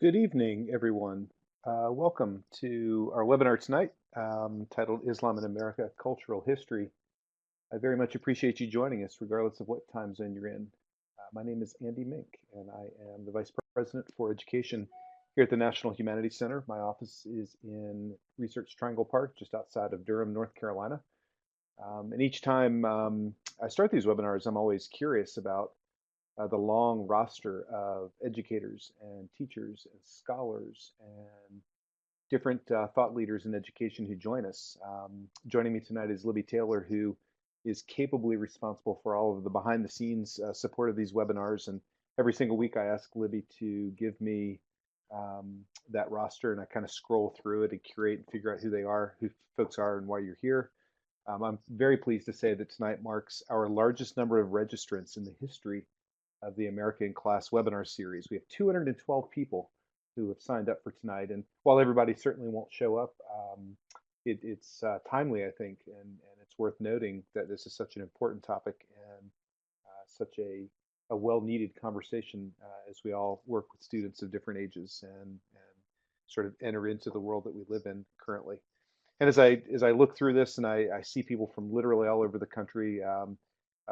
Good evening, everyone. Welcome to our webinar tonight, titled Islam in America, Cultural History. I very much appreciate you joining us, regardless of what time zone you're in. My name is Andy Mink, and I am the Vice President for Education here at the National Humanities Center. My office is in Research Triangle Park, just outside of Durham, North Carolina. And each time I start these webinars, I'm always curious about the long roster of educators and teachers and scholars and different thought leaders in education who join us. Joining me tonight is Libby Taylor, who is capably responsible for all of the behind the scenes support of these webinars. And every single week I ask Libby to give me that roster, and I kind of scroll through it and curate and figure out who they are, who folks are, and why you're here. I'm very pleased to say that tonight marks our largest number of registrants in the history of the American Class webinar series. We have 212 people who have signed up for tonight. And while everybody certainly won't show up, it's timely, I think, and it's worth noting that this is such an important topic and such a well-needed conversation as we all work with students of different ages and sort of enter into the world that we live in currently. And as I look through this and I see people from literally all over the country,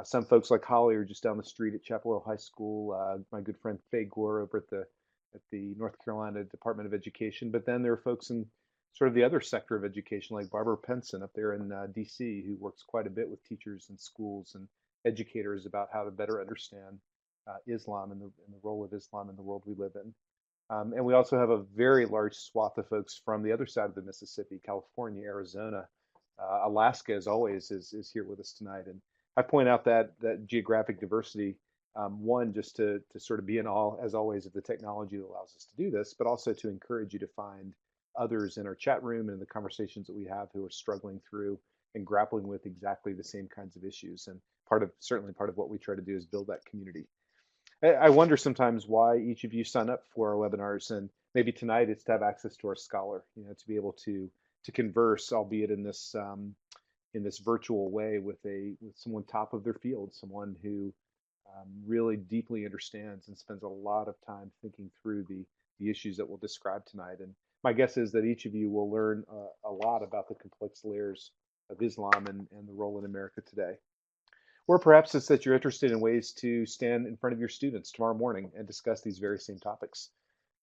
some folks like Holly are just down the street at Chapel Hill High School. My good friend Faye Gore over at the North Carolina Department of Education. But then there are folks in sort of the other sector of education, like Barbara Penson up there in D.C., who works quite a bit with teachers and schools and educators about how to better understand Islam and the role of Islam in the world we live in. And we also have a very large swath of folks from the other side of the Mississippi, California, Arizona, Alaska, as always, is here with us tonight. And I point out that geographic diversity, one, just to sort of be in awe, as always, of the technology that allows us to do this, but also to encourage you to find others in our chat room and in the conversations that we have who are struggling through and grappling with exactly the same kinds of issues. And certainly part of what we try to do is build that community. I wonder sometimes why each of you sign up for our webinars, and maybe tonight it's to have access to our scholar, to be able to converse, albeit in this virtual way with someone top of their field, someone who really deeply understands and spends a lot of time thinking through the issues that we'll describe tonight. And my guess is that each of you will learn a lot about the complex layers of Islam and the role in America today. Or perhaps it's that you're interested in ways to stand in front of your students tomorrow morning and discuss these very same topics.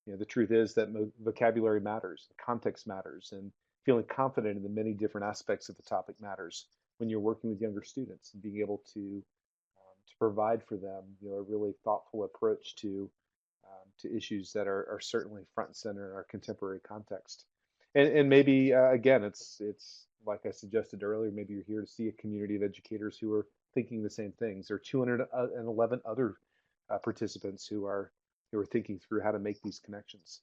The truth is that vocabulary matters, context matters, and feeling confident in the many different aspects of the topic matters when you're working with younger students and being able to provide for them, a really thoughtful approach to issues that are certainly front and center in our contemporary context. And maybe again, it's like I suggested earlier. Maybe you're here to see a community of educators who are thinking the same things. There are 211 other participants who are thinking through how to make these connections.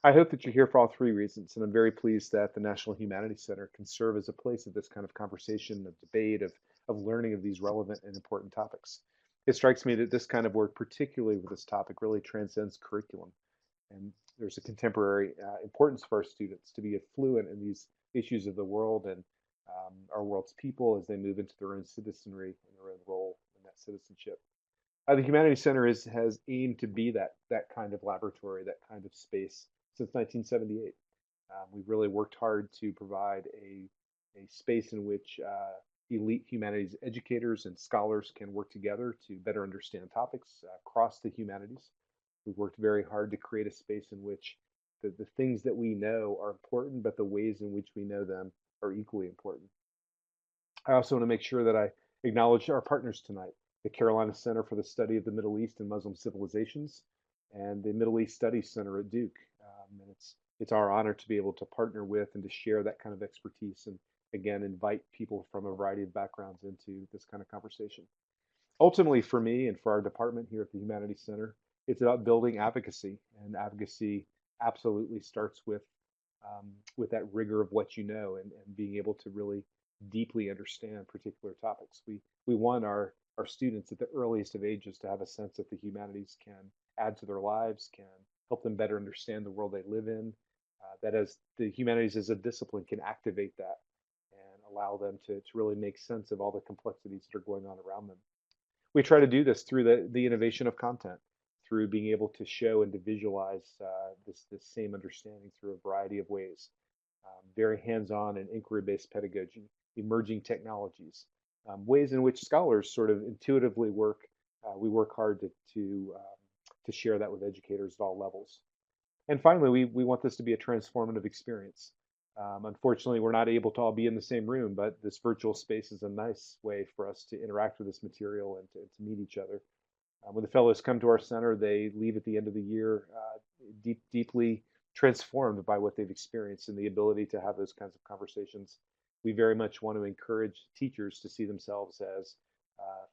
I hope that you're here for all three reasons, and I'm very pleased that the National Humanities Center can serve as a place of this kind of conversation, of debate, of learning of these relevant and important topics. It strikes me that this kind of work, particularly with this topic, really transcends curriculum. And there's a contemporary importance for our students to be fluent in these issues of the world and our world's people as they move into their own citizenry and their own role in that citizenship. The Humanities Center has aimed to be that kind of laboratory, that kind of space since 1978. We've really worked hard to provide a space in which elite humanities educators and scholars can work together to better understand topics across the humanities. We've worked very hard to create a space in which the things that we know are important, but the ways in which we know them are equally important. I also want to make sure that I acknowledge our partners tonight, the Carolina Center for the Study of the Middle East and Muslim Civilizations, and the Middle East Studies Center at Duke. And it's our honor to be able to partner with and to share that kind of expertise and again invite people from a variety of backgrounds into this kind of conversation. Ultimately, for me and for our department here at the Humanities Center, it's about building advocacy, and advocacy absolutely starts with that rigor of what you know and being able to really deeply understand particular topics. We want our students at the earliest of ages to have a sense that the humanities can add to their lives, can help them better understand the world they live in, that as the humanities as a discipline can activate that and allow them to really make sense of all the complexities that are going on around them. We try to do this through the innovation of content, through being able to show and to visualize this same understanding through a variety of ways. Very hands-on and inquiry-based pedagogy, emerging technologies, ways in which scholars sort of intuitively work. We work hard to share that with educators at all levels. And finally, we want this to be a transformative experience. Unfortunately, we're not able to all be in the same room, but this virtual space is a nice way for us to interact with this material and to meet each other. When the fellows come to our center, they leave at the end of the year deeply transformed by what they've experienced and the ability to have those kinds of conversations. We very much want to encourage teachers to see themselves as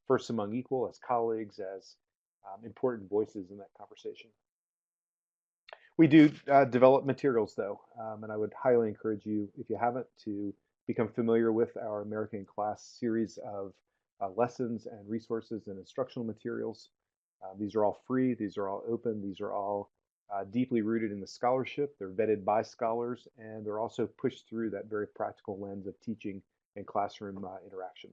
first among equal, as colleagues, as important voices in that conversation. We do develop materials, though, and I would highly encourage you, if you haven't, to become familiar with our American Class series of lessons and resources and instructional materials. These are all free. These are all open. These are all deeply rooted in the scholarship. They're vetted by scholars, and they're also pushed through that very practical lens of teaching and classroom interaction.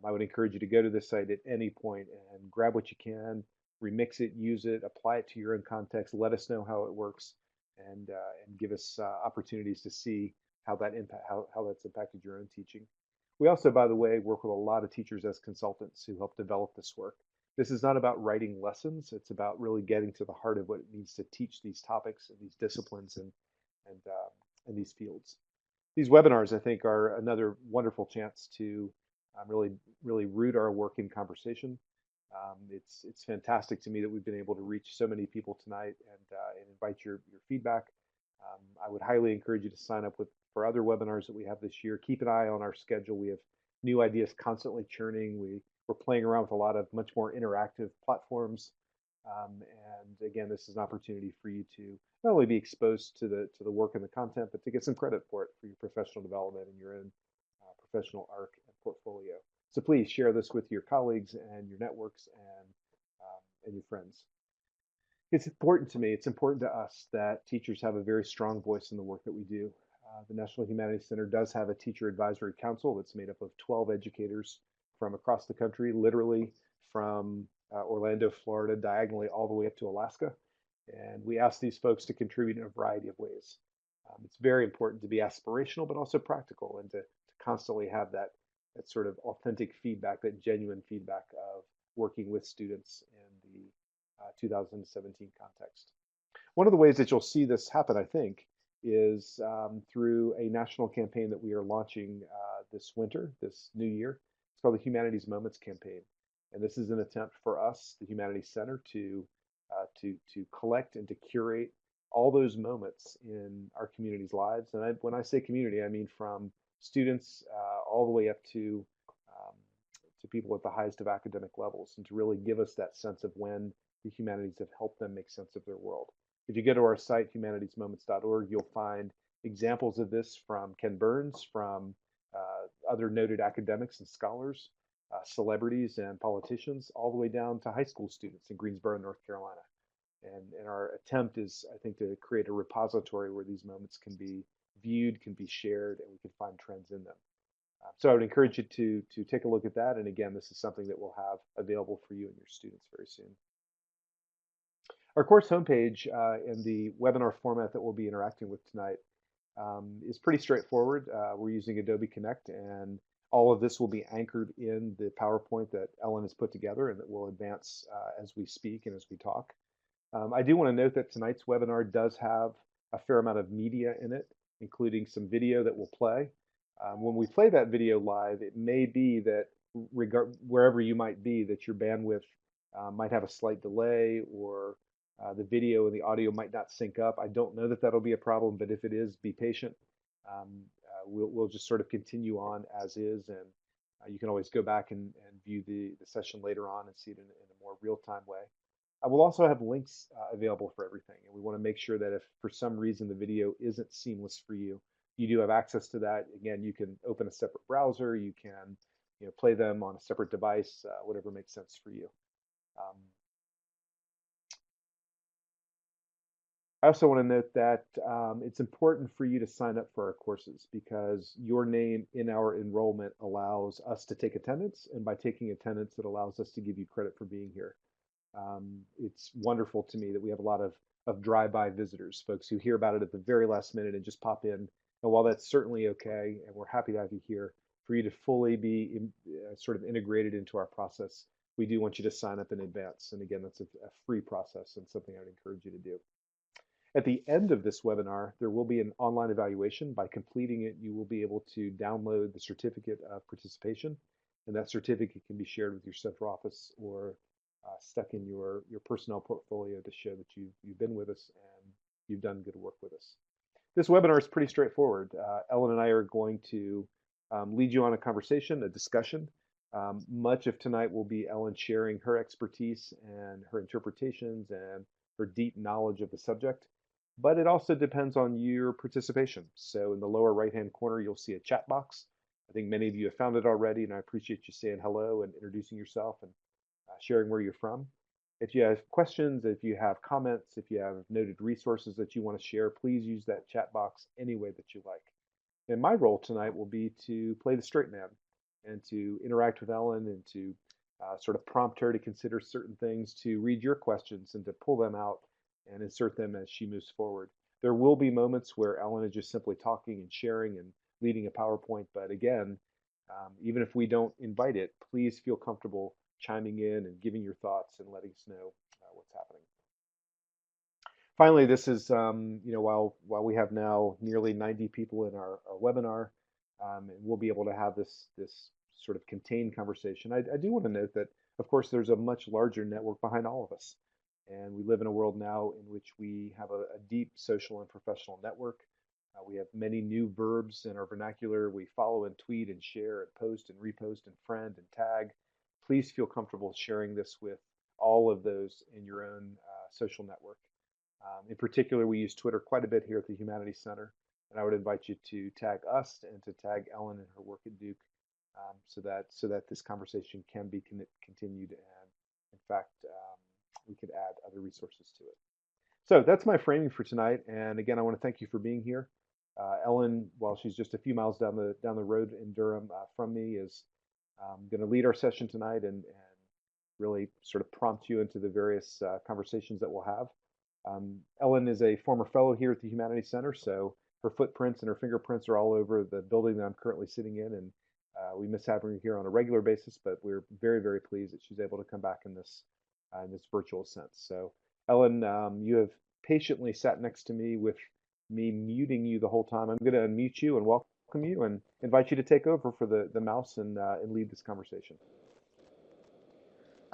I would encourage you to go to this site at any point and grab what you can, remix it, use it, apply it to your own context, let us know how it works, and give us opportunities to see how that's impacted your own teaching. We also, by the way, work with a lot of teachers as consultants who help develop this work. This is not about writing lessons. It's about really getting to the heart of what it means to teach these topics and these disciplines and these fields. These webinars, I think, are another wonderful chance to really root our work in conversation. It's fantastic to me that we've been able to reach so many people tonight and invite your feedback. I would highly encourage you to sign up for other webinars that we have this year. Keep an eye on our schedule. We have new ideas constantly churning. We're playing around with a lot of much more interactive platforms. And again, this is an opportunity for you to not only be exposed to the work and the content, but to get some credit for it for your professional development and your own professional arc and portfolio. So please share this with your colleagues and your networks and your friends. It's important to me, it's important to us that teachers have a very strong voice in the work that we do. The National Humanities Center does have a teacher advisory council that's made up of 12 educators from across the country, literally from Orlando, Florida, diagonally all the way up to Alaska. And we ask these folks to contribute in a variety of ways. It's very important to be aspirational, but also practical, and to constantly have that sort of authentic feedback, that genuine feedback of working with students in the 2017 context. One of the ways that you'll see this happen, I think, is through a national campaign that we are launching this winter, this new year. It's called the Humanities Moments Campaign. And this is an attempt for us, the Humanities Center, to collect and to curate all those moments in our community's lives. And when I say community, I mean from students all the way up to people at the highest of academic levels, and to really give us that sense of when the humanities have helped them make sense of their world. If you go to our site, humanitiesmoments.org, you'll find examples of this from Ken Burns, from other noted academics and scholars, celebrities and politicians, all the way down to high school students in Greensboro, North Carolina. And our attempt is, I think, to create a repository where these moments can be viewed, can be shared, and we can find trends in them. So I would encourage you to take a look at that. And again, this is something that we'll have available for you and your students very soon. Our course homepage and the webinar format that we'll be interacting with tonight is pretty straightforward. We're using Adobe Connect, and all of this will be anchored in the PowerPoint that Ellen has put together and that will advance as we speak and as we talk. I do want to note that tonight's webinar does have a fair amount of media in it, including some video that will play. When we play that video live, it may be that wherever you might be, that your bandwidth might have a slight delay, or the video and the audio might not sync up. I don't know that that'll be a problem, but if it is, be patient. We'll just sort of continue on as is, and you can always go back and view the session later on and see it in a more real-time way. We'll also have links available for everything, and we want to make sure that if for some reason the video isn't seamless for you, you do have access to that. Again, you can open a separate browser, you can play them on a separate device, whatever makes sense for you. I also want to note that it's important for you to sign up for our courses, because your name in our enrollment allows us to take attendance, and by taking attendance, it allows us to give you credit for being here. It's wonderful to me that we have a lot of drive-by visitors, folks who hear about it at the very last minute and just pop in. And while that's certainly okay, and we're happy to have you here, for you to fully be sort of integrated into our process, we do want you to sign up in advance. And again, that's a free process and something I would encourage you to do. At the end of this webinar, there will be an online evaluation. By completing it, you will be able to download the certificate of participation, and that certificate can be shared with your central office or stuck in your personnel portfolio to show that you've been with us and you've done good work with us. This webinar is pretty straightforward. Ellen and I are going to lead you on a conversation, a discussion. Much of tonight will be Ellen sharing her expertise and her interpretations and her deep knowledge of the subject, but it also depends on your participation. So in the lower right-hand corner, you'll see a chat box. I think many of you have found it already, and I appreciate you saying hello and introducing yourself and sharing where you're from. If you have questions, if you have comments, if you have noted resources that you want to share, please use that chat box any way that you like. And my role tonight will be to play the straight man and to interact with Ellen and to sort of prompt her to consider certain things, to read your questions and to pull them out and insert them as she moves forward. There will be moments where Ellen is just simply talking and sharing and leading a PowerPoint, but again, even if we don't invite it, please feel comfortable chiming in and giving your thoughts and letting us know what's happening. Finally, this is, while we have now nearly 90 people in our webinar, and we'll be able to have this sort of contained conversation, I do want to note that, of course, there's a much larger network behind all of us. And we live in a world now in which we have a deep social and professional network. We have many new verbs in our vernacular. We follow and tweet and share and post and repost and friend and tag. Please feel comfortable sharing this with all of those in your own social network. In particular, we use Twitter quite a bit here at the Humanities Center, and I would invite you to tag us and to tag Ellen and her work at Duke, so that this conversation can be continued, and in fact, we could add other resources to it. So that's my framing for tonight, and again, I want to thank you for being here. Ellen, while she's just a few miles down the road in Durham from me, is going to lead our session tonight and really sort of prompt you into the various conversations that we'll have. Ellen is a former fellow here at the Humanities Center, so her footprints and her fingerprints are all over the building that I'm currently sitting in, and we miss having her here on a regular basis, but we're very, very pleased that she's able to come back in this virtual sense. So, Ellen, you have patiently sat next to me with me muting you the whole time. I'm going to unmute you and welcome you and invite you to take over for the mouse and lead this conversation.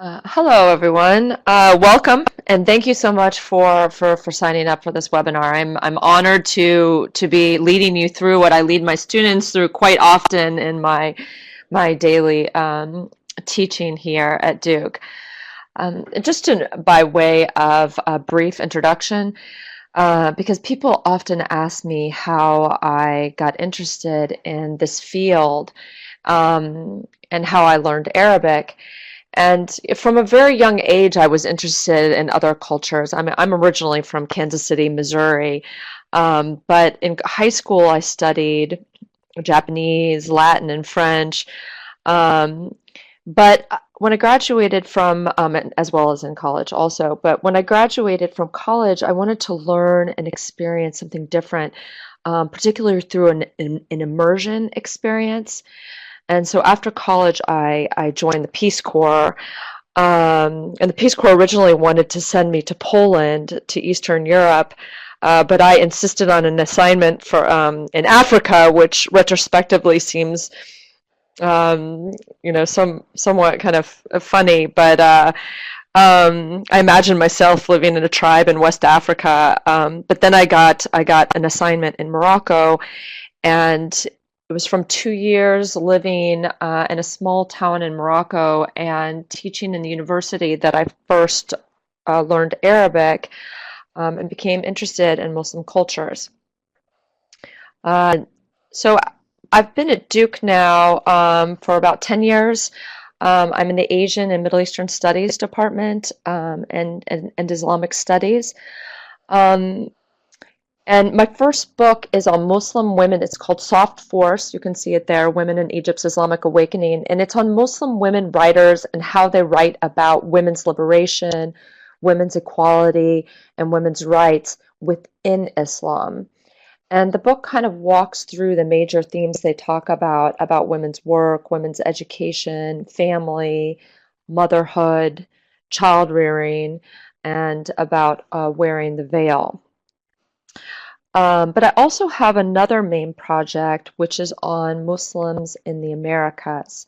Hello, everyone. Welcome, and thank you so much for signing up for this webinar. I'm honored to be leading you through what I lead my students through quite often in my daily teaching here at Duke. Just by way of a brief introduction, because people often ask me how I got interested in this field and how I learned Arabic. And from a very young age, I was interested in other cultures. I'm originally from Kansas City, Missouri, but in high school I studied Japanese, Latin, and French. But when I graduated from, as well as in college also, but when I graduated from college, I wanted to learn and experience something different, particularly through an immersion experience. And so after college, I joined the Peace Corps. And the Peace Corps originally wanted to send me to Poland, to Eastern Europe, but I insisted on an assignment for in Africa, which retrospectively seems, somewhat kind of funny. But I imagined myself living in a tribe in West Africa. But then I got an assignment in Morocco, and it was from 2 years living in a small town in Morocco and teaching in the university that I first learned Arabic and became interested in Muslim cultures. So I've been at Duke now for about 10 years. I'm in the Asian and Middle Eastern Studies department and Islamic Studies. And And my first book is on Muslim women. It's called Soft Force. You can see it there, Women in Egypt's Islamic Awakening. And it's on Muslim women writers and how they write about women's liberation, women's equality, and women's rights within Islam. And the book kind of walks through the major themes they talk about women's work, women's education, family, motherhood, child rearing, and about wearing the veil. But I also have another main project, which is on Muslims in the Americas,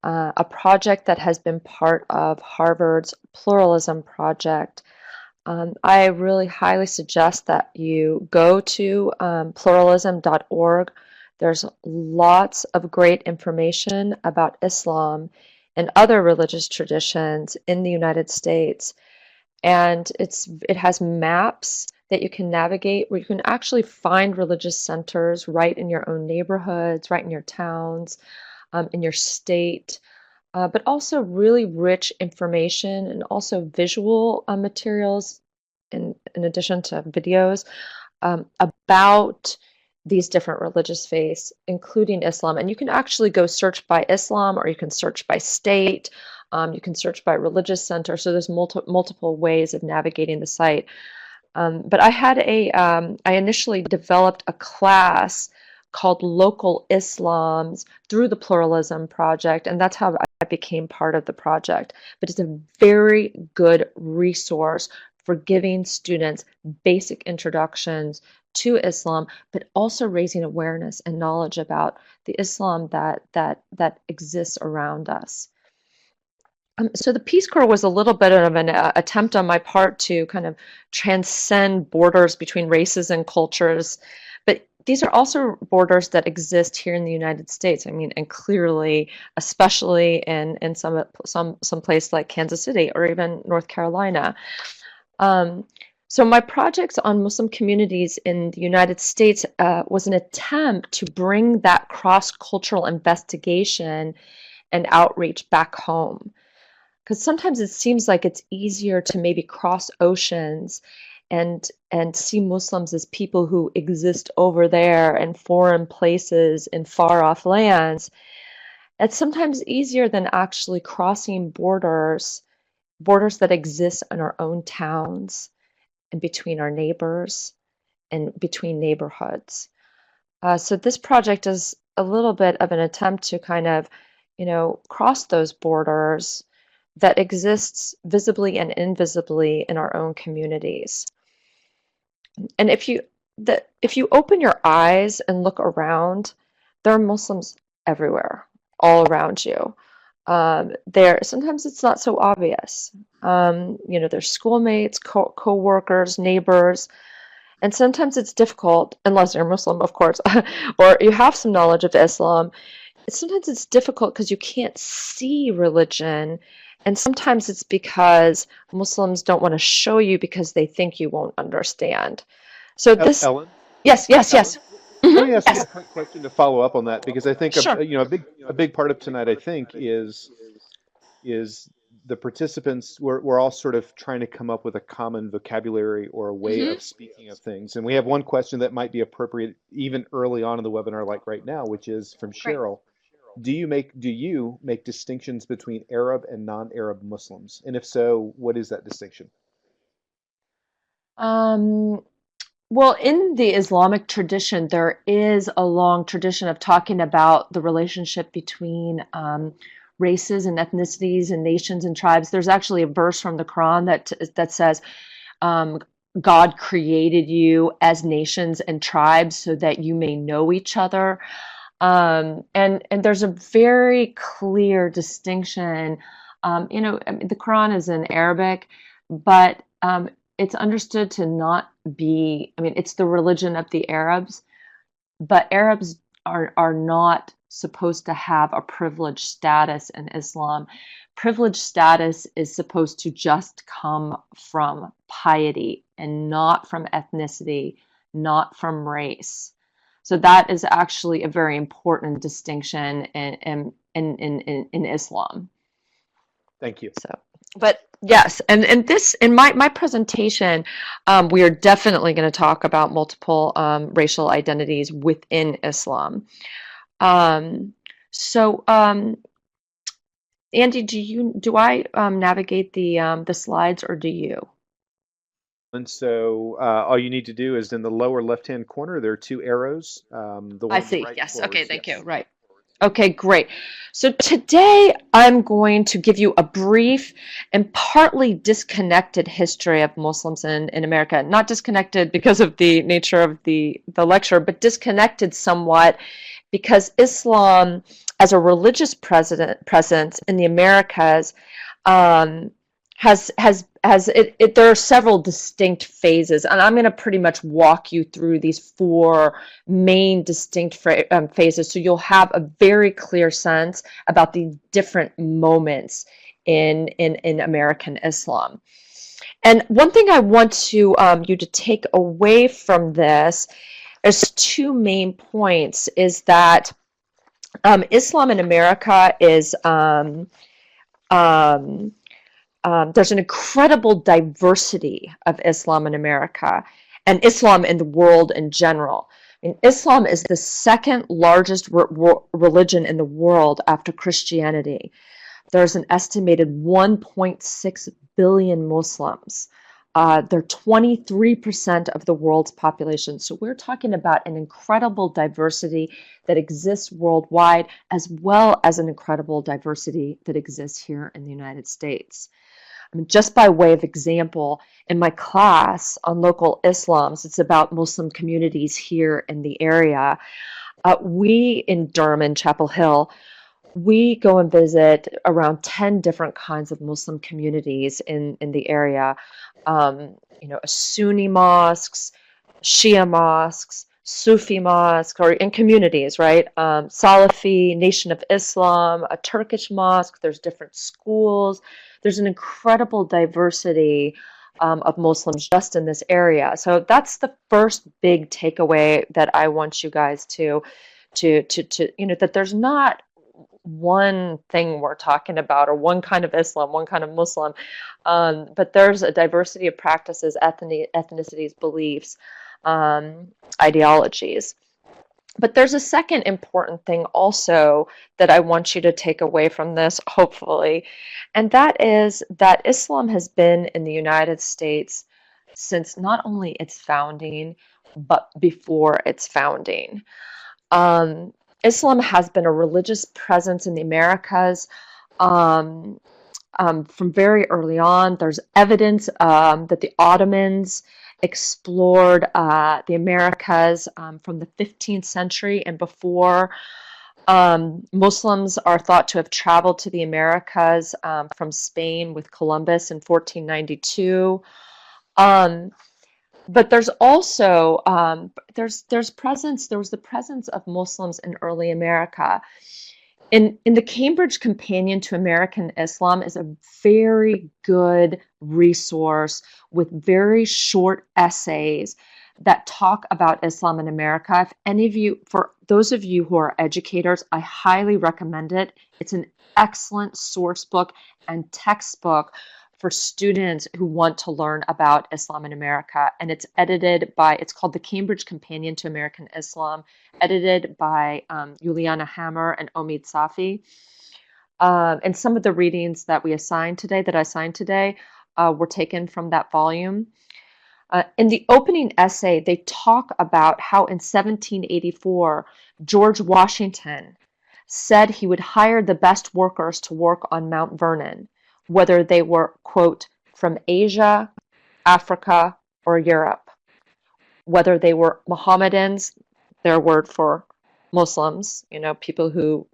a project that has been part of Harvard's Pluralism Project. I really highly suggest that you go to pluralism.org. There's lots of great information about Islam and other religious traditions in the United States. And it has maps that you can navigate where you can actually find religious centers right in your own neighborhoods, right in your towns, in your state, but also really rich information and also visual materials in addition to videos about these different religious faiths, including Islam. And you can actually go search by Islam, or you can search by state, you can search by religious center. So there's multiple ways of navigating the site. But I initially developed a class called Local Islams through the Pluralism Project, and that's how I became part of the project. But it's a very good resource for giving students basic introductions to Islam, but also raising awareness and knowledge about the Islam that exists around us. So the Peace Corps was a little bit of an attempt on my part to kind of transcend borders between races and cultures, but these are also borders that exist here in the United States. I mean, and clearly, especially in some place like Kansas City or even North Carolina. Um, so my projects on Muslim communities in the United States was an attempt to bring that cross-cultural investigation and outreach back home. Because sometimes it seems like it's easier to maybe cross oceans and see Muslims as people who exist over there in foreign places in far off lands. It's sometimes easier than actually crossing borders that exist in our own towns and between our neighbors and between neighborhoods. So this project is a little bit of an attempt to kind of, cross those borders that exists visibly and invisibly in our own communities. And if you open your eyes and look around, there are Muslims everywhere, all around you. Sometimes it's not so obvious. There's schoolmates, co-workers, neighbors, and sometimes it's difficult, unless you're Muslim, of course, or you have some knowledge of Islam. Sometimes it's difficult because you can't see religion, and sometimes it's because Muslims don't want to show you because they think you won't understand. So this, Ellen, yes, yes, Ellen, yes. let me ask you Yes, a quick question to follow up on that, because I think sure. a big part of tonight, I think, is the participants. We're all sort of trying to come up with a common vocabulary or a way Hmm. of speaking of things. And we have one question that might be appropriate even early on in the webinar, like right now, which is from Great. Cheryl. Do you make distinctions between Arab and non-Arab Muslims? And if so, what is that distinction? Um, well, in the Islamic tradition, there is a long tradition of talking about the relationship between races and ethnicities and nations and tribes. There's actually a verse from the Quran that says, um, God created you as nations and tribes so that you may know each other. And there's a very clear distinction. I mean, the Quran is in Arabic, but it's understood to not be, I mean, it's the religion of the Arabs, but Arabs are not supposed to have a privileged status in Islam. Privileged status is supposed to just come from piety and not from ethnicity, not from race. So that is actually a very important distinction in Islam. Thank you. So, but Yes, and this in my presentation, we are definitely going to talk about multiple racial identities within Islam. Um, so, Andy, do I navigate the slides or do you? And so all you need to do is in the lower left-hand corner, there are two arrows. The I one on the see. right Yes. Okay. forwards, Thank you. yes. Right. Okay, great. So today I'm going to give you a brief and partly disconnected history of Muslims in America. Not disconnected because of the nature of the lecture, but disconnected somewhat because Islam, as a religious presence in the Americas, um, there are several distinct phases, and I'm going to pretty much walk you through these four main distinct phases, so you'll have a very clear sense about the different moments in American Islam. And one thing I want you to take away from this is two main points: is that Islam in America is um, there's an incredible diversity of Islam in America and Islam in the world in general. I mean, Islam is the second largest religion in the world after Christianity. There's an estimated 1.6 billion Muslims. They're 23% of the world's population. So we're talking about an incredible diversity that exists worldwide, as well as an incredible diversity that exists here in the United States. I mean, just by way of example, in my class on local Islams, it's about Muslim communities here in the area. We in Durham and Chapel Hill, we go and visit around 10 different kinds of Muslim communities in the area. Sunni mosques, Shia mosques, Sufi mosques, or in communities, right? Salafi, Nation of Islam, a Turkish mosque, there's different schools. There's an incredible diversity of Muslims just in this area. So that's the first big takeaway that I want you guys to that there's not one thing we're talking about or one kind of Islam, one kind of Muslim, but there's a diversity of practices, ethnicities, beliefs, um, ideologies. But there's a second important thing also that I want you to take away from this, hopefully, and that is that Islam has been in the United States since not only its founding, but before its founding. Um, Islam has been a religious presence in the Americas um, from very early on. There's evidence that the Ottomans explored the Americas from the 15th century and before. Muslims are thought to have traveled to the Americas from Spain with Columbus in 1492. Um, but there's also there was the presence of Muslims in early America. In the Cambridge Companion to American Islam is a very good resource with very short essays that talk about Islam in America. If any of you, for those of you who are educators, I highly recommend it. It's an excellent source book and textbook for students who want to learn about Islam in America. And it's called the Cambridge Companion to American Islam, edited by Juliana Hammer and Omid Safi. And some of the readings that I assigned today, were taken from that volume. In the opening essay, they talk about how in 1784, George Washington said he would hire the best workers to work on Mount Vernon, whether they were, quote, from Asia, Africa, or Europe, whether they were Mohammedans, their word for Muslims, people who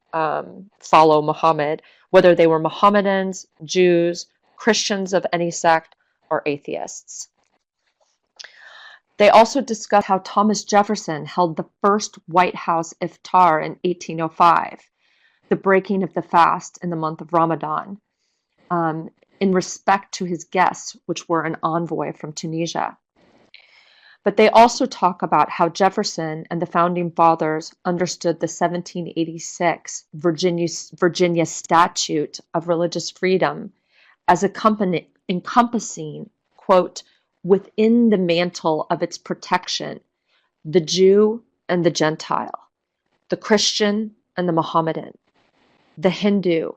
follow Muhammad, whether they were Mohammedans, Jews, Christians of any sect, or atheists. They also discuss how Thomas Jefferson held the first White House iftar in 1805, the breaking of the fast in the month of Ramadan, um, in respect to his guests, which were an envoy from Tunisia. But they also talk about how Jefferson and the founding fathers understood the 1786 Virginia Statute of Religious Freedom as encompassing, quote, within the mantle of its protection, the Jew and the Gentile, the Christian and the Mohammedan, the Hindu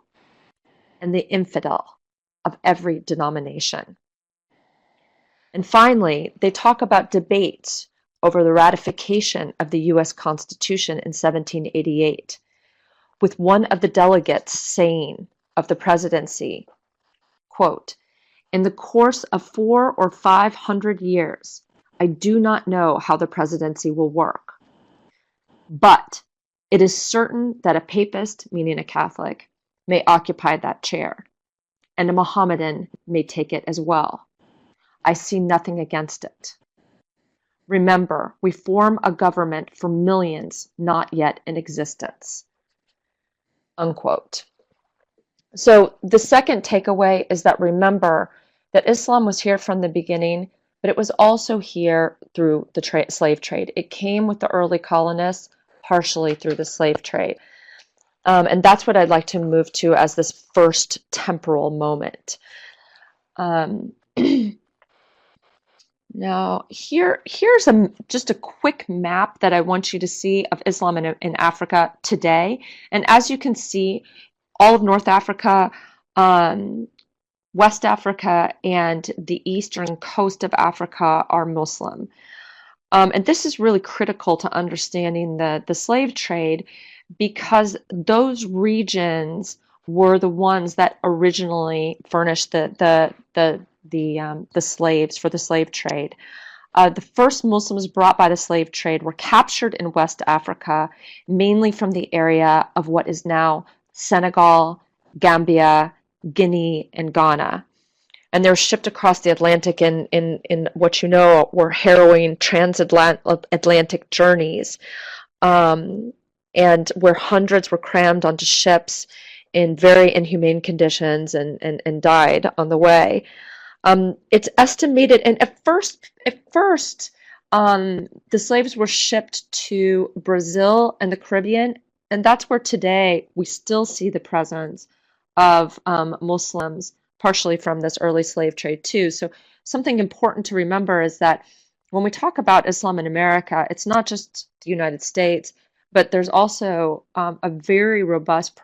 and the infidel of every denomination. And finally, they talk about debates over the ratification of the US Constitution in 1788, with one of the delegates saying of the presidency, quote, "In the course of 400 or 500 years, I do not know how the presidency will work, but it is certain that a papist, meaning a Catholic, may occupy that chair, and a Mohammedan may take it as well. I see nothing against it. Remember, we form a government for millions not yet in existence." Unquote. So the second takeaway is that remember that Islam was here from the beginning, but it was also here through the slave trade. It came with the early colonists, partially through the slave trade. And that's what I'd like to move to as this first temporal moment. Now, here's just a quick map that I want you to see of Islam in Africa today. And as you can see, all of North Africa, West Africa, and the eastern coast of Africa are Muslim. And this is really critical to understanding the slave trade, because those regions were the ones that originally furnished the slaves for the slave trade. The first Muslims brought by the slave trade were captured in West Africa, mainly from the area of what is now Senegal, Gambia, Guinea, and Ghana. And they were shipped across the Atlantic in what you know were harrowing transatlantic journeys, and where hundreds were crammed onto ships in very inhumane conditions and died on the way. It's estimated, and at first, the slaves were shipped to Brazil and the Caribbean, and that's where today we still see the presence of Muslims, partially from this early slave trade too. So something important to remember is that when we talk about Islam in America, it's not just the United States, but there's also a very robust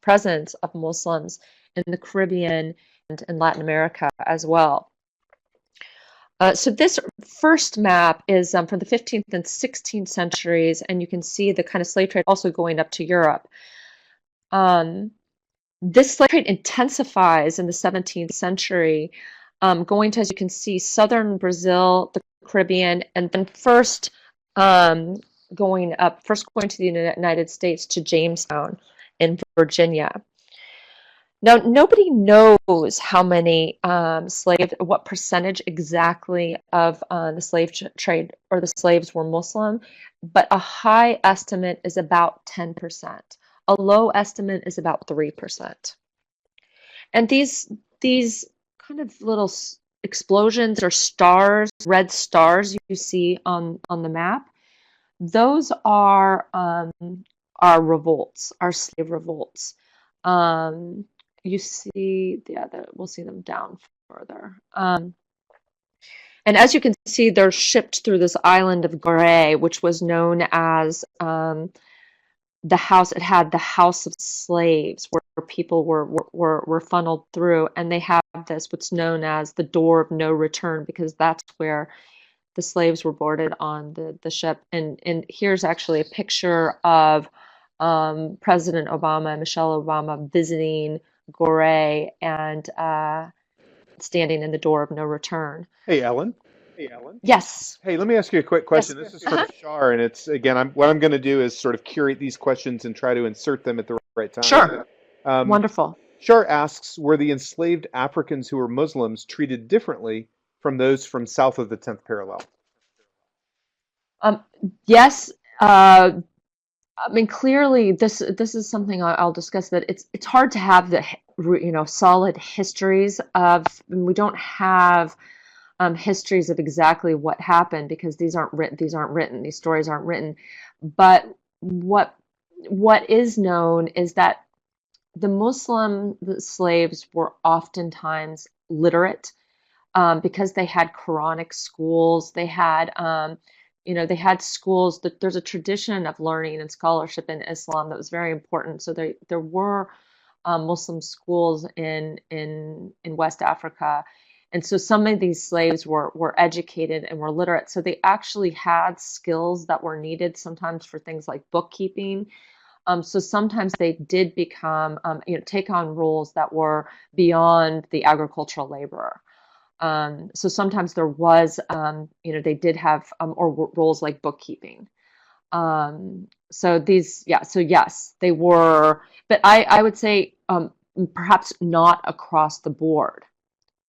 presence of Muslims in the Caribbean and in Latin America as well. So this first map is from the 15th and 16th centuries, and you can see the kind of slave trade also going up to Europe. This slave trade intensifies in the 17th century, going to, as you can see, southern Brazil, the Caribbean, and then first going to the United States to Jamestown in Virginia. Now, nobody knows how many slaves, what percentage exactly of the slave trade or the slaves were Muslim, but a high estimate is about 10%. A low estimate is about 3%. And these kind of little explosions or stars, red stars you see on the map, those are revolts, are slave revolts. You see, we'll see them down further. And as you can see, they're shipped through this island of Gorée, which was known as the house. It had the house of slaves, where people were funneled through, and they have what's known as the door of no return, because that's where the slaves were boarded on the ship. And here's actually a picture of President Obama, Michelle Obama, visiting Gorée and standing in the door of no return. Hey, Ellen. Yes. Hey, let me ask you a quick question. Yes. This is from Shar, and it's, again, what I'm going to do is sort of curate these questions and try to insert them at the right time. Sure. Wonderful. Shar asks, were the enslaved Africans who were Muslims treated differently from those from south of the 10th parallel? Yes. I mean, clearly, this is something I'll discuss, that it's hard to have the solid histories of. We don't have histories of exactly what happened, because these aren't written. These stories aren't written. But what is known is that the slaves were oftentimes literate, because they had Quranic schools. They had, they had schools that there's a tradition of learning and scholarship in Islam that was very important. So there were Muslim schools in West Africa. And so some of these slaves were educated and were literate. So they actually had skills that were needed sometimes for things like bookkeeping. So sometimes they did become, take on roles that were beyond the agricultural laborer. So sometimes there was, they did have, or roles like bookkeeping. So yes, they were, but I would say perhaps not across the board,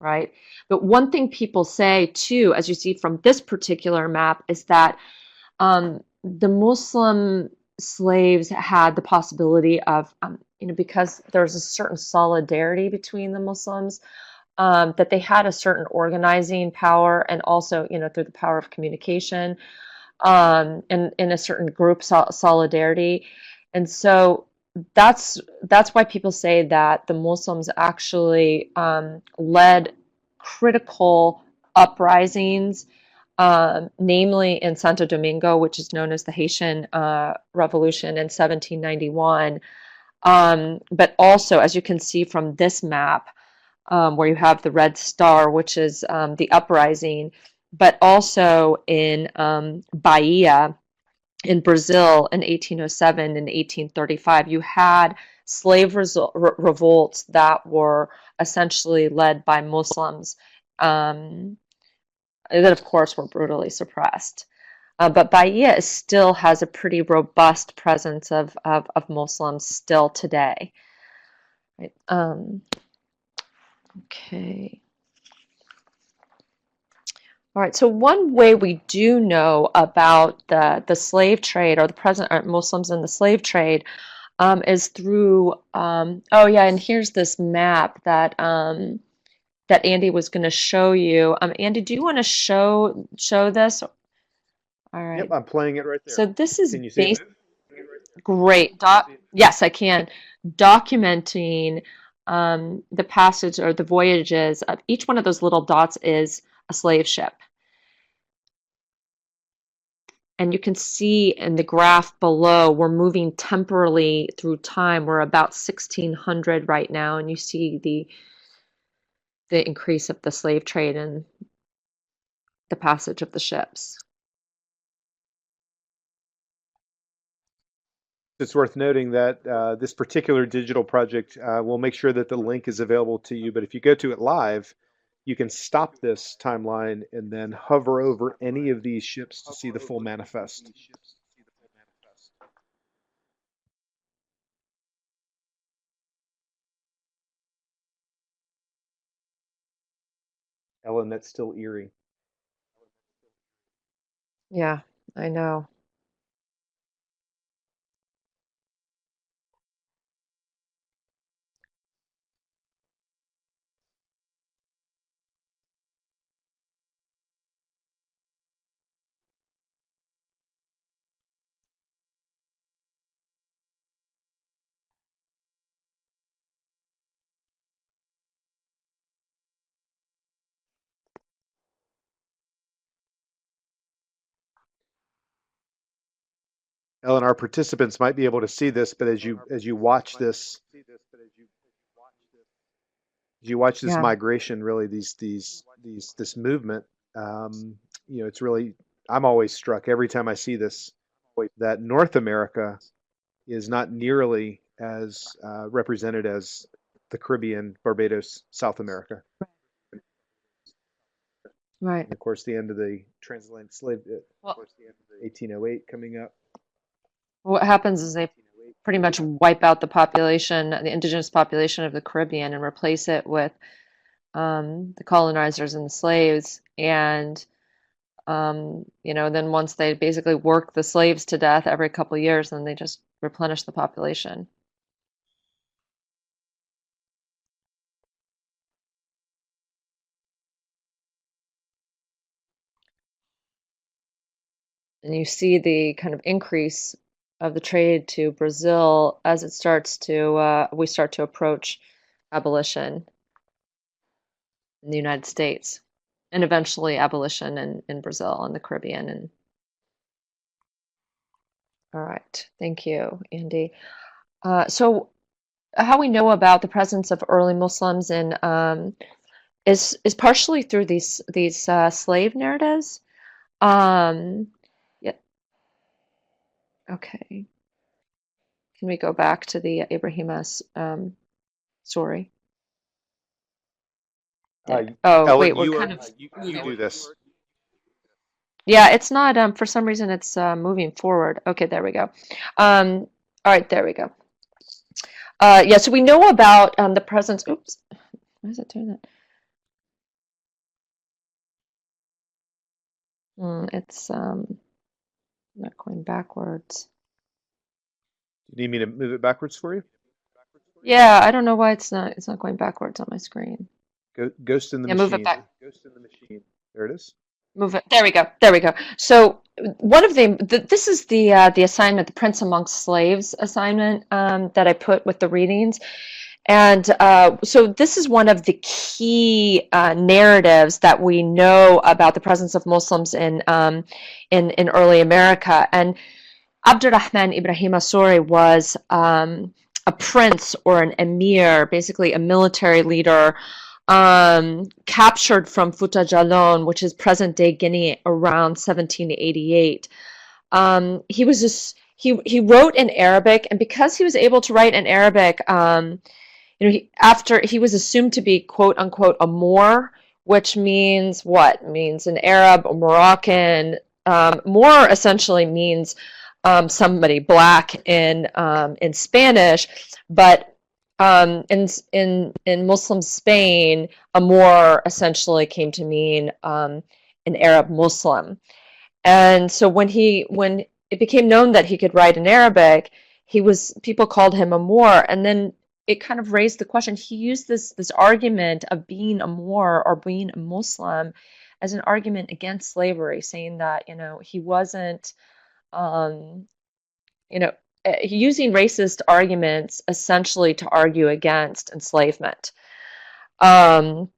right? But one thing people say too, as you see from this particular map, is that the Muslim slaves had the possibility of, because there's a certain solidarity between the Muslims, that they had a certain organizing power, and also, through the power of communication, and in a certain group solidarity. And so that's why people say that the Muslims actually led critical uprisings, namely in Santo Domingo, which is known as the Haitian Revolution in 1791. But also, as you can see from this map, where you have the red star, which is the uprising, but also in Bahia in Brazil in 1807 and 1835, you had slave revolts that were essentially led by Muslims, that of course were brutally suppressed. But Bahia still has a pretty robust presence of Muslims still today. Right? Okay. All right, so one way we do know about the slave trade, or the present Muslims in the slave trade, is through, oh yeah, and here's this map that that Andy was going to show you. Andy, do you want to show this? All Yep, right. I'm playing it right there. So this is Can you see it? great. Yes, I can. Documenting the passage or the voyages of each one of those little dots is a slave ship. And you can see in the graph below, we're moving temporally through time. We're about 1600 right now, and you see the increase of the slave trade and the passage of the ships. It's worth noting that this particular digital project, we'll make sure that the link is available to you. But if you go to it live, you can stop this timeline and then hover over any of these ships to see the full manifest. Ellen, that's still eerie. Yeah, I know. Ellen, our participants might be able to see this, but as you watch this, as you watch this Yeah, migration, really this movement, it's really, I'm always struck every time I see this that North America is not nearly as represented as the Caribbean, Barbados, South America. right. And of course, the end of the transatlantic slave, Well, 1808 coming up. what happens is they pretty much wipe out the population, the indigenous population of the Caribbean, and replace it with the colonizers and the slaves. And then once they basically work the slaves to death every couple of years, then they just replenish the population. And you see the kind of increase of the trade to Brazil as it starts to we start to approach abolition. in the United States, and eventually abolition in Brazil and the Caribbean. And all right, thank you, Andy. So how we know about the presence of early Muslims in is partially through these slave narratives. Um, yeah, okay. Can we go back to the Ibrahima story? Uh, Oh, wait, Ellen, we're kind of you do this. yeah, it's not for some reason it's moving forward. Okay, there we go. All right, there we go. Yeah, so we know about the presence. Oops, why is it doing that? It's not going backwards. You need me to move it backwards for you? Yeah, I don't know why it's not going backwards on my screen. Ghost in the Yeah, move it Machine. back. There it is. Move it. There we go. There we go. So one of this is the assignment, the Prince Amongst Slaves assignment that I put with the readings. And so this is one of the key narratives that we know about the presence of Muslims in early America. And Abdurrahman Ibrahim Asuri was a prince or an emir, basically a military leader, captured from Futa Jalon, which is present-day Guinea, around 1788. He wrote in Arabic, and because he was able to write in Arabic, after he was assumed to be quote unquote a Moor, which means what? Means an Arab or Moroccan. Moor essentially means somebody black in Spanish, but in Muslim Spain, a Moor essentially came to mean an Arab Muslim. And so when it became known that he could write in Arabic, people called him a Moor, and then it kind of raised the question. He used this argument of being a Moor or being a Muslim as an argument against slavery, saying that he wasn't um, you know using racist arguments essentially to argue against enslavement. Um,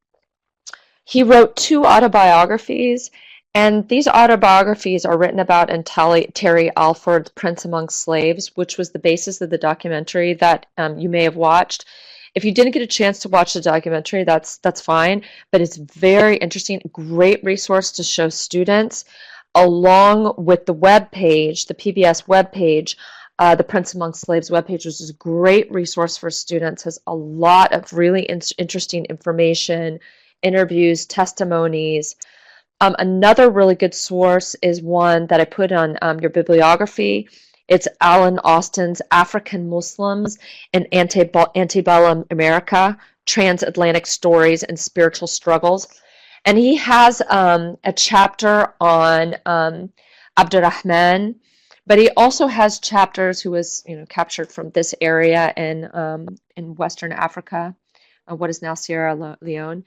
he wrote two autobiographies, and these autobiographies are written about in Terry Alford's Prince Among Slaves, which was the basis of the documentary that you may have watched. If you didn't get a chance to watch the documentary, that's fine, but it's very interesting, great resource to show students, along with the web page, the PBS web page, the Prince Among Slaves webpage, which is a great resource for students, has a lot of really interesting information, interviews, testimonies. Another really good source is one that I put on your bibliography. It's Alan Austin's African Muslims in Antebellum America, Transatlantic Stories and Spiritual Struggles. And he has a chapter on Abdurrahman, but he also has chapters who was captured from this area in Western Africa, what is now Sierra Leone.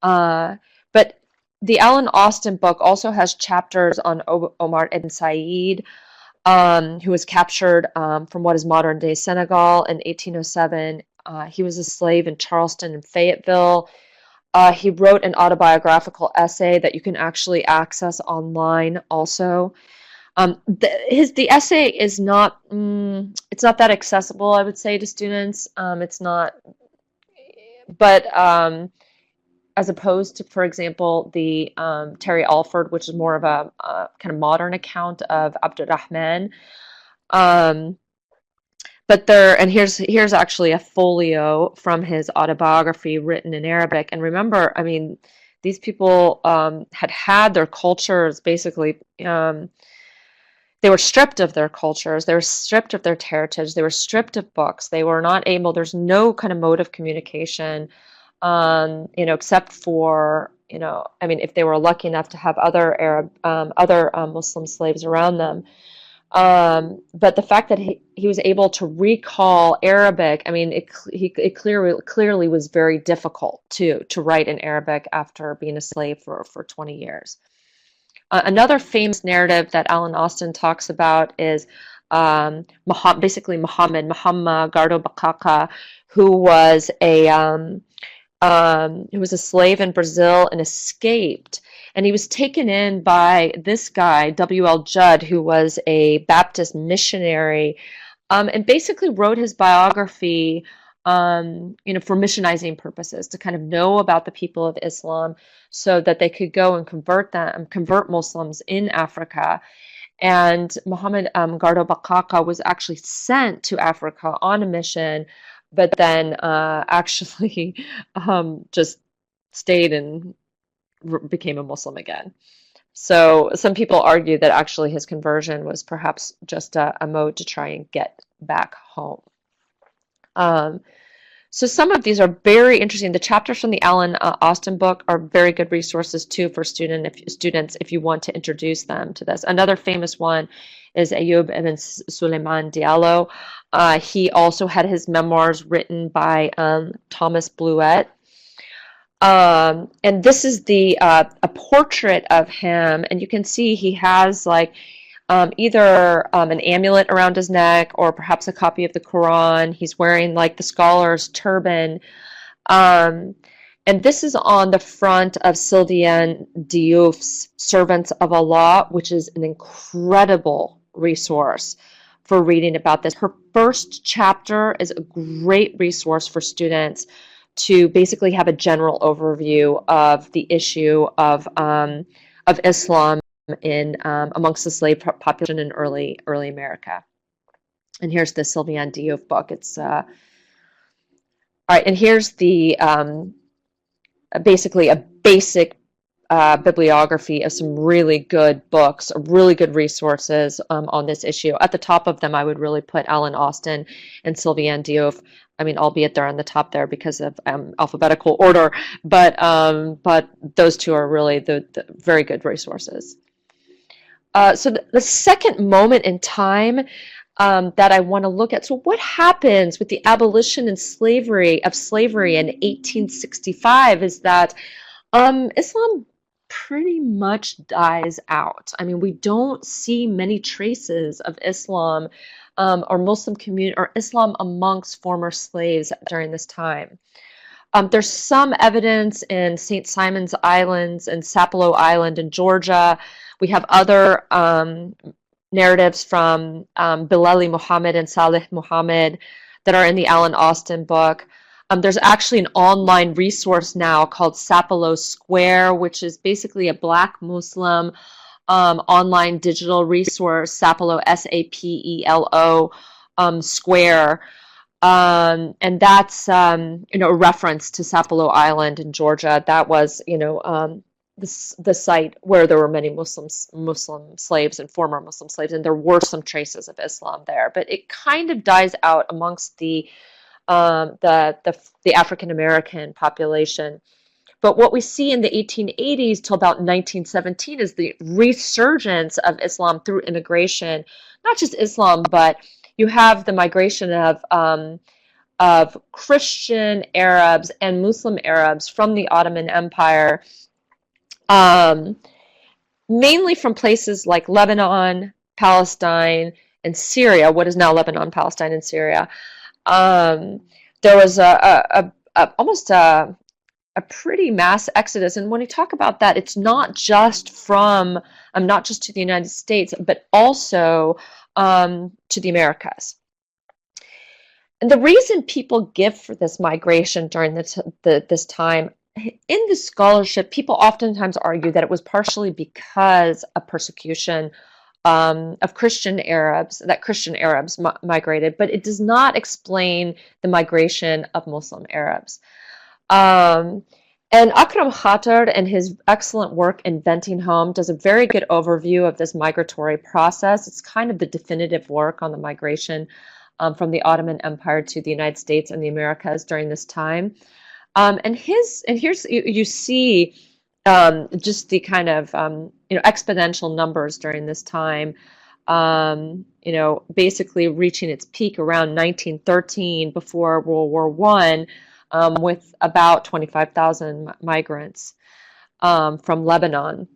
But the Alan Austin book also has chapters on Omar ibn Said, who was captured from what is modern-day Senegal in 1807. He was a slave in Charleston and Fayetteville. He wrote an autobiographical essay that you can actually access online also. The essay is not it's not that accessible, I would say, to students. It's not, but as opposed to, for example, the Terry Alford, which is more of a kind of modern account of Abdurrahman. But and here's actually a folio from his autobiography written in Arabic. And remember, I mean, these people had their cultures basically. They were stripped of their cultures. They were stripped of their heritage. They were stripped of books. They were not able. There's no kind of mode of communication, except for, I mean, if they were lucky enough to have other Muslim slaves around them. But the fact that he was able to recall Arabic, I mean, it clearly was very difficult to write in Arabic after being a slave for 20 years. Another famous narrative that Alan Austin talks about is basically Muhammad Gardo Bakaka, who was who was a slave in Brazil and escaped. And he was taken in by this guy, W.L. Judd, who was a Baptist missionary, and basically wrote his biography, for missionizing purposes, to kind of know about the people of Islam so that they could go and convert Muslims in Africa. And Muhammad Gardo Bakaka was actually sent to Africa on a mission, but then actually just stayed and became a Muslim again. So some people argue that actually his conversion was perhaps just a mode to try and get back home. Um, so some of these are very interesting. The chapters from the Alan Austin book are very good resources too for students if you want to introduce them to this. Another famous one is Ayoub ibn Suleiman Diallo. He also had his memoirs written by Thomas Bluett. And this is a portrait of him, and you can see he has like either an amulet around his neck or perhaps a copy of the Quran. He's wearing like the scholar's turban. Um, and this is on the front of Sylviane Diouf's Servants of Allah, which is an incredible resource for reading about this. Her first chapter is a great resource for students to basically have a general overview of the issue of Islam in amongst the slave population in early America. And here's the Sylviane Diouf book. It's all right. And here's the basically a basic bibliography of some really good books, really good resources on this issue. At the top of them, I would really put Alan Austin and Sylviane Diouf. I mean, albeit they're on the top there because of alphabetical order, but those two are really the very good resources. So the second moment in time that I want to look at. So what happens with the abolition of slavery in 1865 is that Islam pretty much dies out. I mean, we don't see many traces of Islam or Muslim community or Islam amongst former slaves during this time. There's some evidence in St. Simon's Islands and Sapelo Island in Georgia. We have other narratives from Bilali Muhammad and Salih Muhammad that are in the Alan Austin book. There's actually an online resource now called Sapelo Square, which is basically a Black Muslim online digital resource, Sapelo, Sapelo Square. And that's, a reference to Sapelo Island in Georgia. That was, the site where there were many Muslim slaves and former Muslim slaves, and there were some traces of Islam there. But it kind of dies out amongst the African American population. But what we see in the 1880s till about 1917 is the resurgence of Islam through immigration. Not just Islam, but you have the migration of Christian Arabs and Muslim Arabs from the Ottoman Empire, mainly from places like Lebanon, Palestine, and Syria, what is now Lebanon, Palestine, and Syria. There was almost a pretty mass exodus. And when we talk about that, it's not just not just to the United States, but also to the Americas. And the reason people give for this migration during this time, in the scholarship, people oftentimes argue that it was partially because of persecution of Christian Arabs, that Christian Arabs migrated, but it does not explain the migration of Muslim Arabs. And Akram Khater, in his excellent work Inventing Home, does a very good overview of this migratory process. It's kind of the definitive work on the migration from the Ottoman Empire to the United States and the Americas during this time. And here's you see just the kind of exponential numbers during this time. Basically reaching its peak around 1913 before World War I, with about 25,000 migrants from Lebanon.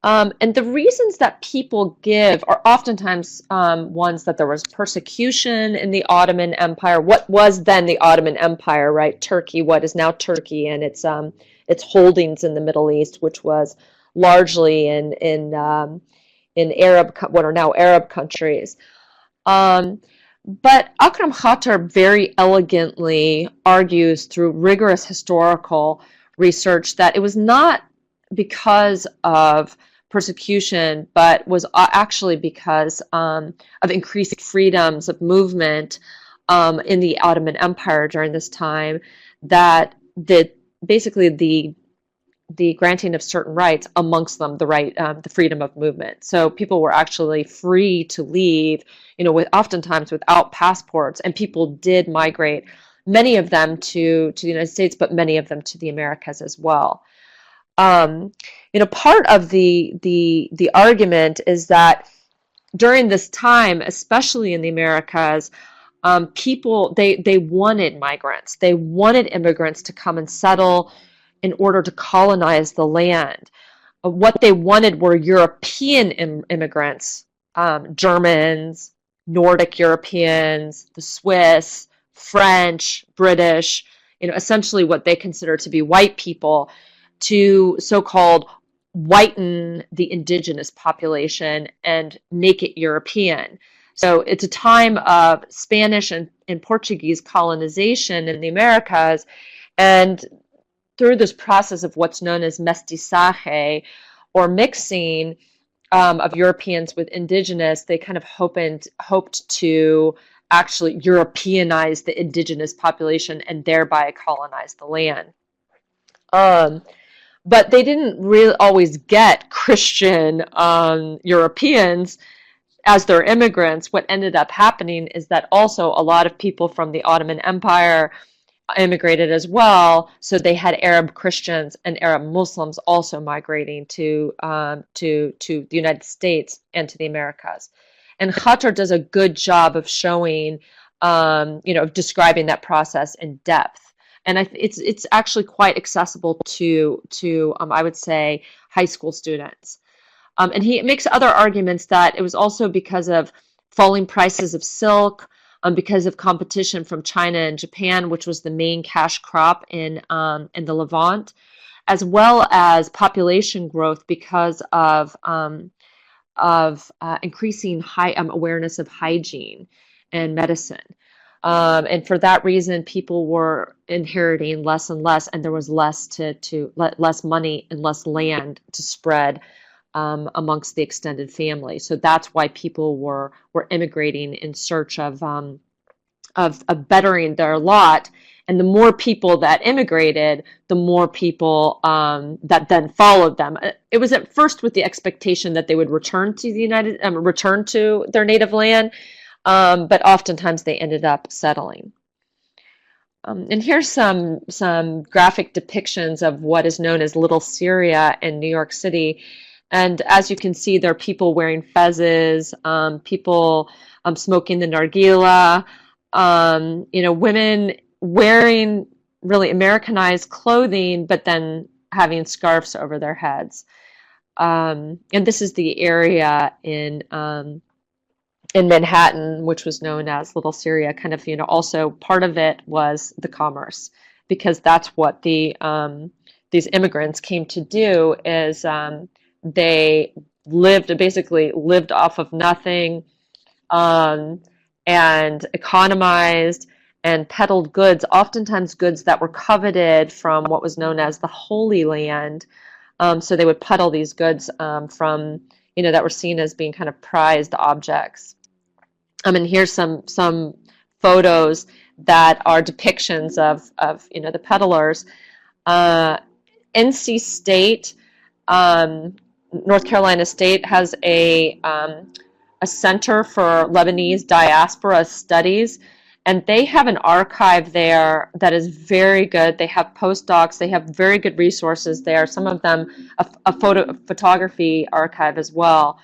And the reasons that people give are oftentimes ones that there was persecution in the Ottoman Empire. What was then the Ottoman Empire, right? Turkey, what is now Turkey, and its holdings in the Middle East, which was largely in Arab, what are now Arab countries. Um, but Akram Khater very elegantly argues through rigorous historical research that it was not because of persecution, but was actually because of increased freedoms of movement in the Ottoman Empire during this time, that basically the granting of certain rights, amongst them the right, the freedom of movement. So people were actually free to leave, with oftentimes without passports, and people did migrate, many of them to the United States, but many of them to the Americas as well. Um, Part of the argument is that during this time, especially in the Americas, people they wanted migrants, they wanted immigrants to come and settle in order to colonize the land. What they wanted were European immigrants, Germans, Nordic Europeans, the Swiss, French, British, essentially what they consider to be white people, to so-called whiten the indigenous population and make it European. So it's a time of Spanish and Portuguese colonization in the Americas, and through this process of what's known as mestizaje, or mixing of Europeans with indigenous, they kind of hoped to actually Europeanize the indigenous population and thereby colonize the land. Um, but they didn't really always get Christian Europeans as their immigrants. What ended up happening is that also a lot of people from the Ottoman Empire immigrated as well. So they had Arab Christians and Arab Muslims also migrating to the United States and to the Americas. And Khater does a good job of showing, of describing that process in depth. And it's actually quite accessible to I would say high school students. And he makes other arguments that it was also because of falling prices of silk, because of competition from China and Japan, which was the main cash crop in the Levant, as well as population growth because of increasing high awareness of hygiene and medicine. And for that reason, people were inheriting less and less, and there was less money and less land to spread amongst the extended family. So that's why people were immigrating in search of bettering their lot. And the more people that immigrated, the more people that then followed them. It was at first with the expectation that they would return to their native land, but oftentimes they ended up settling. And here's some graphic depictions of what is known as Little Syria in New York City. And as you can see, there are people wearing fezzes, people smoking the nargila, women wearing really Americanized clothing, but then having scarves over their heads. And this is the area in Manhattan, which was known as Little Syria. Kind of, also part of it was the commerce, because that's what these immigrants came to do. Is they basically lived off of nothing, and economized and peddled goods, oftentimes goods that were coveted from what was known as the Holy Land. So they would peddle these goods from, that were seen as being kind of prized objects. And here's some photos that are depictions of the peddlers. NC State, North Carolina State, has a Center for Lebanese Diaspora Studies, and they have an archive there that is very good. They have postdocs, they have very good resources there, some of them a photography archive as well.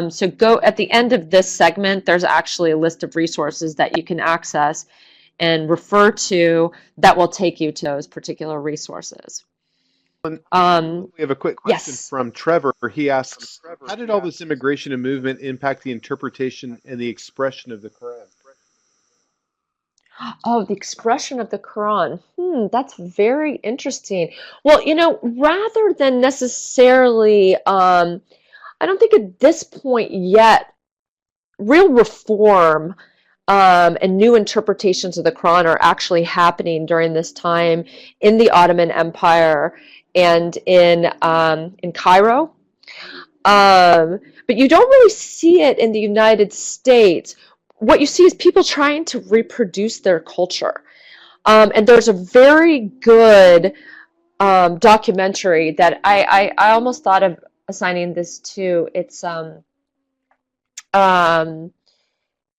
So go at the end of this segment, there's actually a list of resources that you can access and refer to that will take you to those particular resources. Um, We have a quick question yes. from Trevor. He asks, how did all this immigration and movement impact the interpretation and the expression of the Quran? Oh, the expression of the Quran. That's very interesting. Well, rather than necessarily, I don't think at this point yet, real reform and new interpretations of the Quran are actually happening during this time in the Ottoman Empire and in Cairo. But you don't really see it in the United States. What you see is people trying to reproduce their culture. And there's a very good documentary that I almost thought of assigning this to. Um,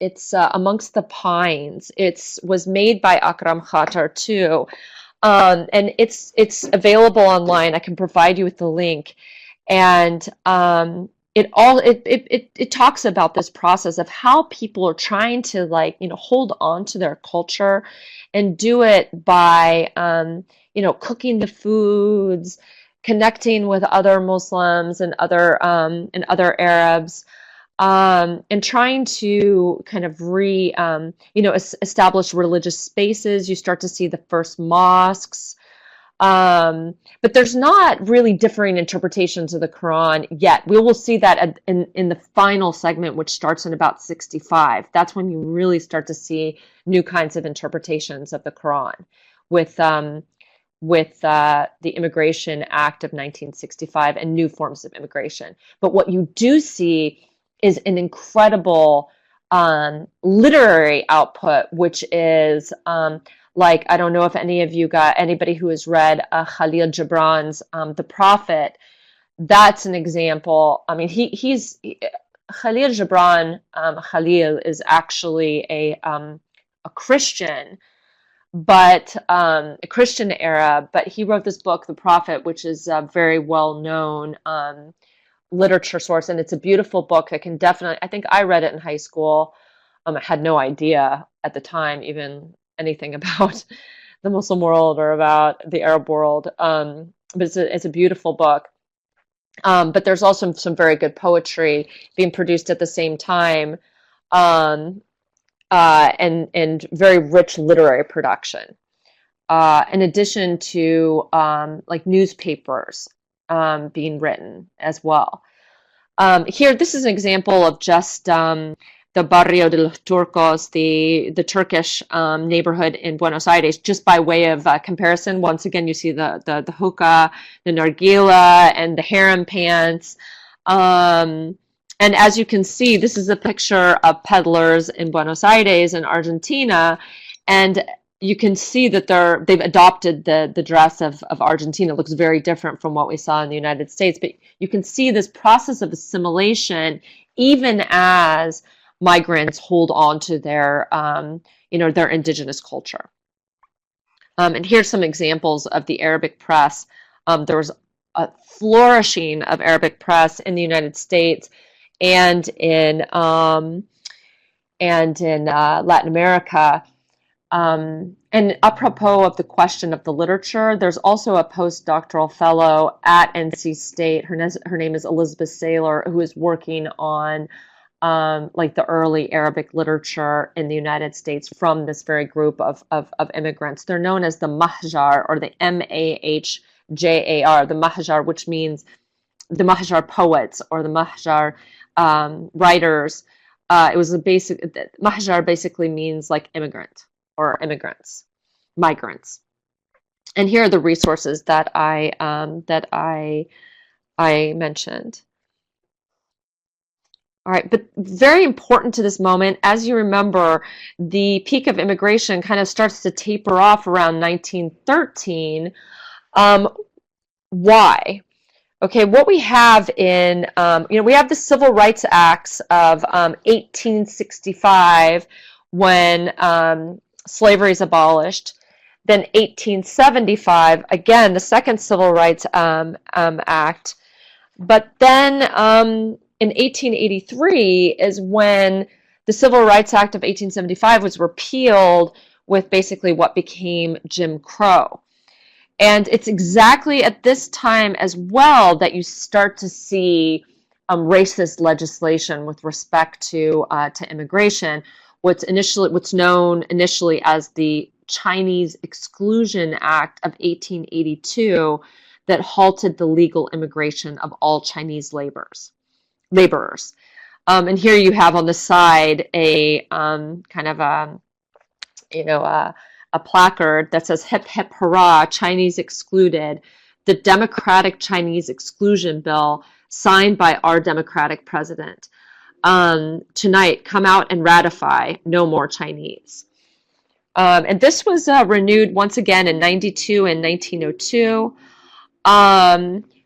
it's Amongst the Pines. It's was made by Akram Khatar too, and it's available online. I can provide you with the link, and it talks about this process of how people are trying to hold on to their culture, and do it by cooking the foods, connecting with other Muslims and other Arabs, and trying to kind of establish religious spaces. You start to see the first mosques. But there's not really differing interpretations of the Quran yet. We will see that in the final segment, which starts in about 65. That's when you really start to see new kinds of interpretations of the Quran with the Immigration Act of 1965 and new forms of immigration. But what you do see is an incredible literary output, which is I don't know if anybody who has read Khalil Gibran's The Prophet. That's an example. I mean, he's Khalil Gibran. Khalil is actually a Christian, but a Christian era. But he wrote this book, The Prophet, which is a very well known literature source, and it's a beautiful book that can definitely. I think I read it in high school. I had no idea at the time even anything about the Muslim world or about the Arab world. But it's a beautiful book. But there's also some very good poetry being produced at the same time, and very rich literary production. In addition to newspapers being written as well. Here, this is an example of just the Barrio de los Turcos, the Turkish neighborhood in Buenos Aires, just by way of comparison. Once again, you see the hookah, the nargila, and the harem pants. And as you can see, this is a picture of peddlers in Buenos Aires in Argentina, and you can see that they've adopted the dress of Argentina. It looks very different from what we saw in the United States, but you can see this process of assimilation even as migrants hold on to their their indigenous culture. And here's some examples of the Arabic press. There was a flourishing of Arabic press in the United States and in Latin America. And apropos of the question of the literature, there's also a postdoctoral fellow at NC State. Her name is Elizabeth Saylor, who is working on the early Arabic literature in the United States from this very group of immigrants. They're known as the Mahjar, or the Mahjar, the Mahjar, which means the Mahjar poets or the Mahjar writers. It was Mahjar basically means like immigrant or immigrants, migrants. And here are the resources that I mentioned. All right, but very important to this moment, as you remember, the peak of immigration kind of starts to taper off around 1913. Why? Okay, what we have we have the Civil Rights Acts of 1865 when slavery is abolished. Then 1875, again, the second Civil Rights Act. But then in 1883 is when the Civil Rights Act of 1875 was repealed with basically what became Jim Crow. And it's exactly at this time as well that you start to see racist legislation with respect to immigration. What's known initially as the Chinese Exclusion Act of 1882, that halted the legal immigration of all Chinese laborers. And here you have on the side a kind of a a placard that says "Hip Hip Hurrah, Chinese excluded," the Democratic Chinese Exclusion Bill signed by our Democratic president. Tonight, come out and ratify no more Chinese. And this was renewed once again in 92 and 1902.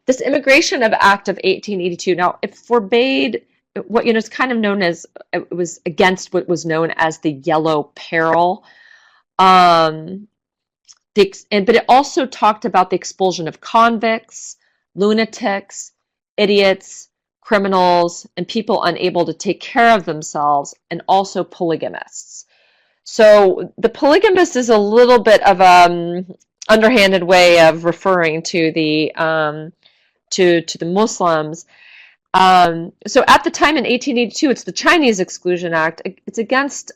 This Immigration Act of 1882, now it forbade what, it's kind of known as, it was against what was known as the yellow peril. But it also talked about the expulsion of convicts, lunatics, idiots, criminals, and people unable to take care of themselves, and also polygamists. So the polygamist is a little bit of a underhanded way of referring to the Muslims. So at the time in 1882, it's the Chinese Exclusion Act. It's against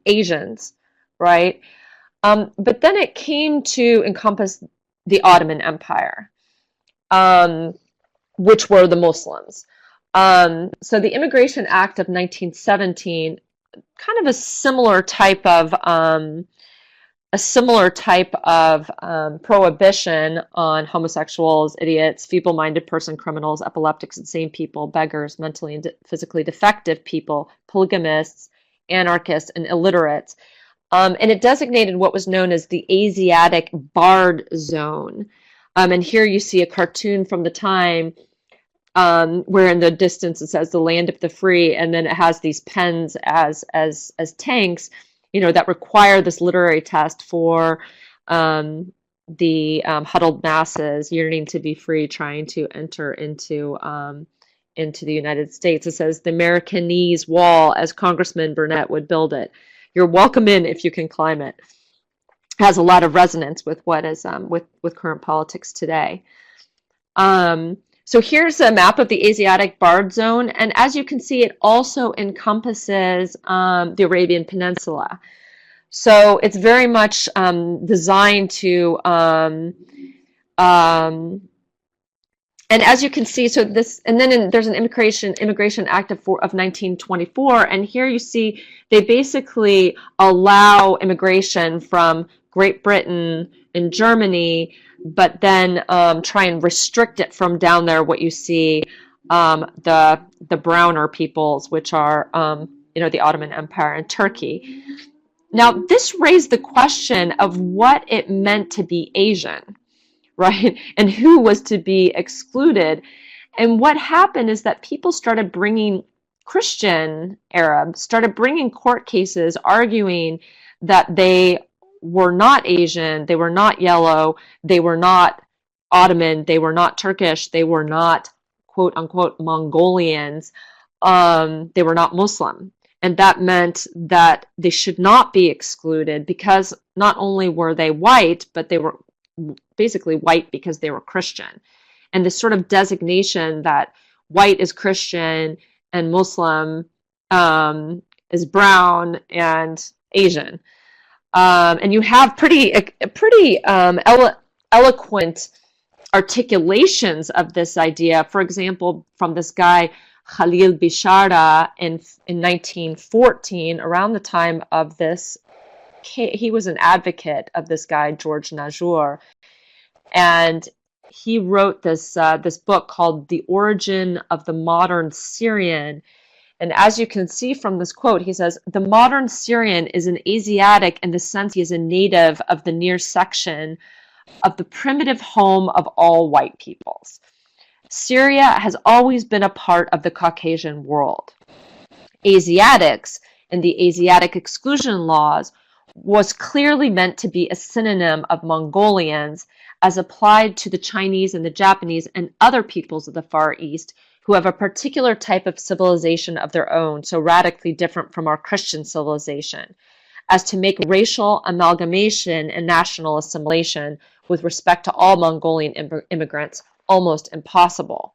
Asians, right? But then it came to encompass the Ottoman Empire, which were the Muslims. So the Immigration Act of 1917, kind of a similar type of prohibition on homosexuals, idiots, feeble-minded person, criminals, epileptics, insane people, beggars, mentally and physically defective people, polygamists, anarchists, and illiterates. And it designated what was known as the Asiatic Barred Zone. And here you see a cartoon from the time where in the distance it says the land of the free, and then it has these pens as tanks, that require this literary test for the huddled masses yearning to be free, trying to enter into the United States. It says the Americanese Wall, as Congressman Burnett would build it. You're welcome in if you can climb it. It has a lot of resonance with what is with current politics today. So here's a map of the Asiatic Barred Zone, and as you can see, it also encompasses the Arabian Peninsula. So it's very much designed to, and as you can see, so this, and then there's an Immigration Act of 1924, and here you see they basically allow immigration from Great Britain and Germany, but then try and restrict it from down there, what you see, the browner peoples, which are the Ottoman Empire and Turkey. Now, this raised the question of what it meant to be Asian, right? And who was to be excluded. And what happened is that people started bringing, Christian Arabs started bringing court cases arguing that they were not Asian, they were not yellow, they were not Ottoman, they were not Turkish, they were not quote unquote Mongolians, they were not Muslim. And that meant that they should not be excluded because not only were they white, but they were basically white because they were Christian. And this sort of designation that white is Christian and Muslim is brown and Asian. And you have pretty eloquent articulations of this idea. For example, from this guy Khalil Bishara in 1914, around the time of this, he was an advocate of this guy George Najur, and he wrote this book called "The Origin of the Modern Syrian." And as you can see from this quote, he says, "The modern Syrian is an Asiatic in the sense he is a native of the near section of the primitive home of all white peoples. Syria has always been a part of the Caucasian world. Asiatics in the Asiatic exclusion laws was clearly meant to be a synonym of Mongolians as applied to the Chinese and the Japanese and other peoples of the Far East who have a particular type of civilization of their own, so radically different from our Christian civilization, as to make racial amalgamation and national assimilation with respect to all Mongolian immigrants almost impossible.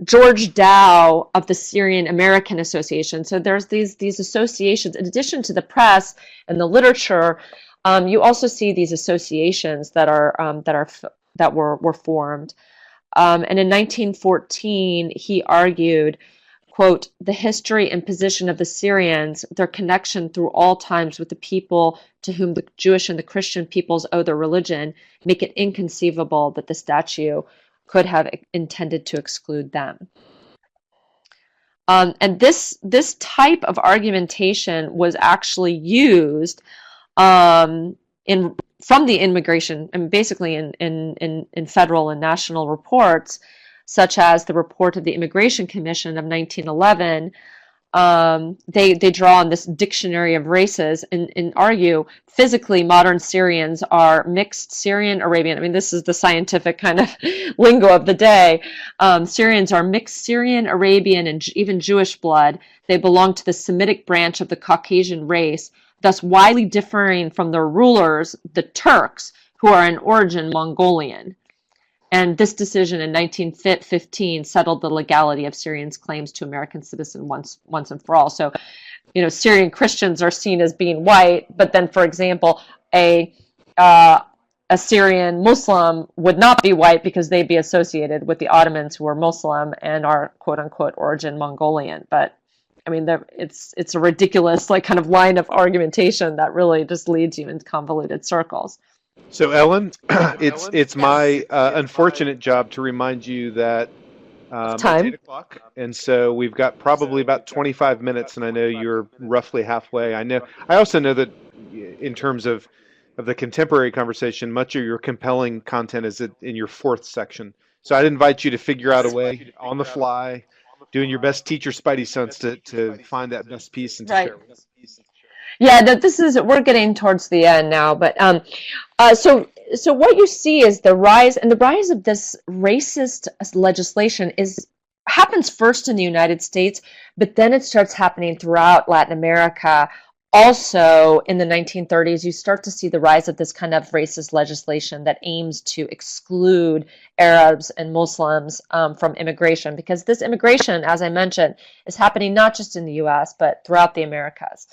George Dow of the Syrian American Association. So there's these associations, in addition to the press and the literature, you also see these associations that were formed. And in 1914, he argued, quote, "The history and position of the Syrians, their connection through all times with the people to whom the Jewish and the Christian peoples owe their religion, make it inconceivable that the statute could have intended to exclude them." And this type of argumentation was actually used from the immigration and basically in federal and national reports, such as the report of the Immigration Commission of 1911. They draw on this dictionary of races and argue physically modern Syrians are mixed Syrian Arabian. I mean, this is the scientific kind of lingo of the day. Syrians are mixed Syrian Arabian and even Jewish blood. They belong to the Semitic branch of the Caucasian race, thus widely differing from their rulers, the Turks, who are in origin Mongolian. And this decision in 1915 settled the legality of Syrians' claims to American citizenship once and for all. So, Syrian Christians are seen as being white, but then, for example, a Syrian Muslim would not be white because they'd be associated with the Ottomans, who are Muslim and are quote unquote origin Mongolian. But I mean, it's a ridiculous kind of line of argumentation that really just leads you in convoluted circles. So Ellen, it's my unfortunate job to remind you that it's 8 o'clock, and so we've got probably about 25 minutes, and I know you're roughly halfway. I also know that in terms of the contemporary conversation, much of your compelling content is in your fourth section. So I'd invite you to figure out a way on the fly, doing your best teacher spidey sense to find that best piece and to share with us. Yeah, we're getting towards the end now, but so what you see is the rise of this racist legislation happens first in the United States, but then it starts happening throughout Latin America. Also, in the 1930s, you start to see the rise of this kind of racist legislation that aims to exclude Arabs and Muslims from immigration, because this immigration, as I mentioned, is happening not just in the U.S., but throughout the Americas.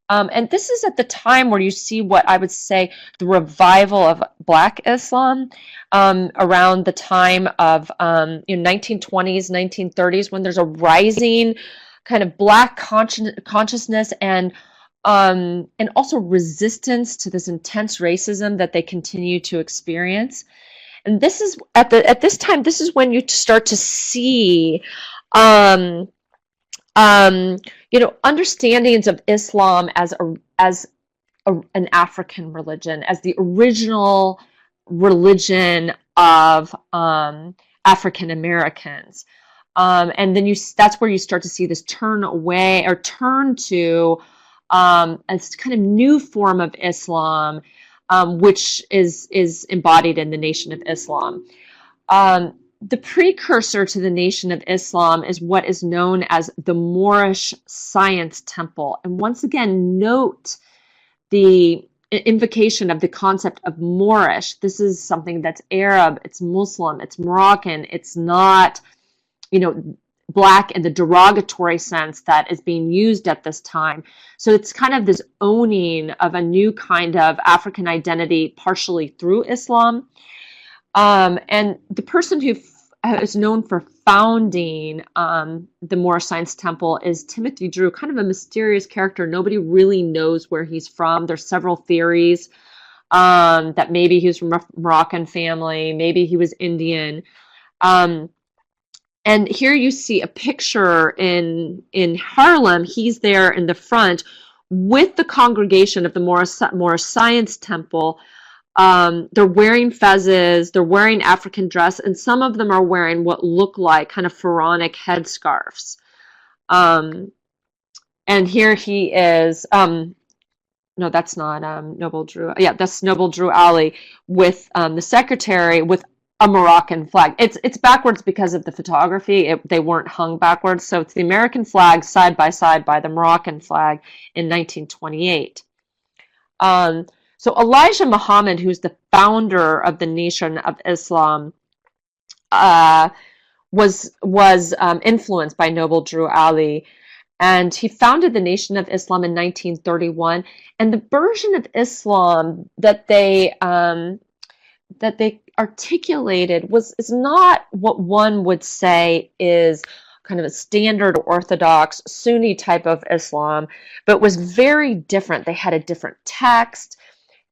And this is at the time where you see what I would say the revival of Black Islam around the time of 1920s, 1930s, when there's a rising kind of Black consciousness and also resistance to this intense racism that they continue to experience. And this is at this time, this is when you start to see understandings of Islam as an African religion, as the original religion of African Americans, and then that's where you start to see this turn to a kind of new form of Islam, which is embodied in the Nation of Islam. The precursor to the Nation of Islam is what is known as the Moorish Science Temple. And once again, note the invocation of the concept of Moorish. This is something that's Arab, it's Muslim, it's Moroccan. It's not, Black in the derogatory sense that is being used at this time. So it's kind of this owning of a new kind of African identity, partially through Islam. And the person who is known for founding the Moorish Science Temple is Timothy Drew, kind of a mysterious character. Nobody really knows where he's from. There's several theories that maybe he was from a Moroccan family, maybe he was Indian. And here you see a picture in Harlem. He's there in the front with the congregation of the Moorish Science Temple. They're wearing fezzes, they're wearing African dress, and some of them are wearing what look like kind of pharaonic headscarves. And here he is, no, that's not Noble Drew. Yeah, that's Noble Drew Ali with the secretary with a Moroccan flag. It's backwards because of the photography. They weren't hung backwards, so it's the American flag side by the Moroccan flag in 1928. So Elijah Muhammad, who's the founder of the Nation of Islam, uh, was influenced by Noble Drew Ali, and he founded the Nation of Islam in 1931. And the version of Islam that they articulated was is not what one would say is kind of a standard Orthodox Sunni type of Islam, but was very different. They had a different text.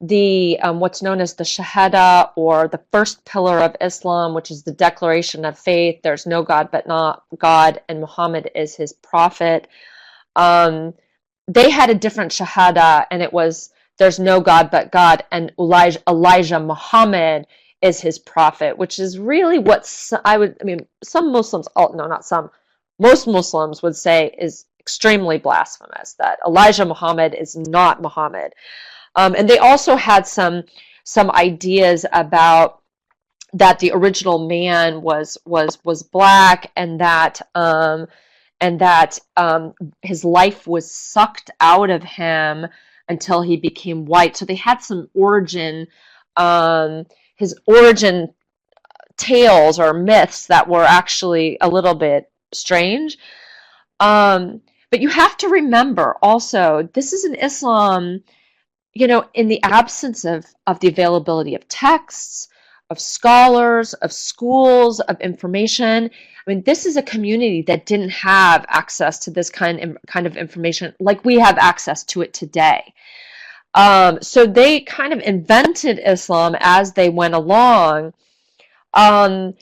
The what's known as the Shahada, or the first pillar of Islam, which is the declaration of faith. There's no God but not God, and Muhammad is his prophet. Um, they had a different Shahada, and it was there's no God but God, and Elijah Muhammad is his prophet, which is really what I mean, some Muslims, oh, no, not some, most Muslims would say is extremely blasphemous, that Elijah Muhammad is not Muhammad. And they also had some ideas about that the original man was black, and that his life was sucked out of him until he became white. So they had some his origin tales or myths that were actually a little bit strange. But you have to remember also, this is an Islam, in the absence of the availability of texts, of scholars, of schools, of information. I mean, this is a community that didn't have access to this kind of information like we have access to it today. So they kind of invented Islam as they went along. Um,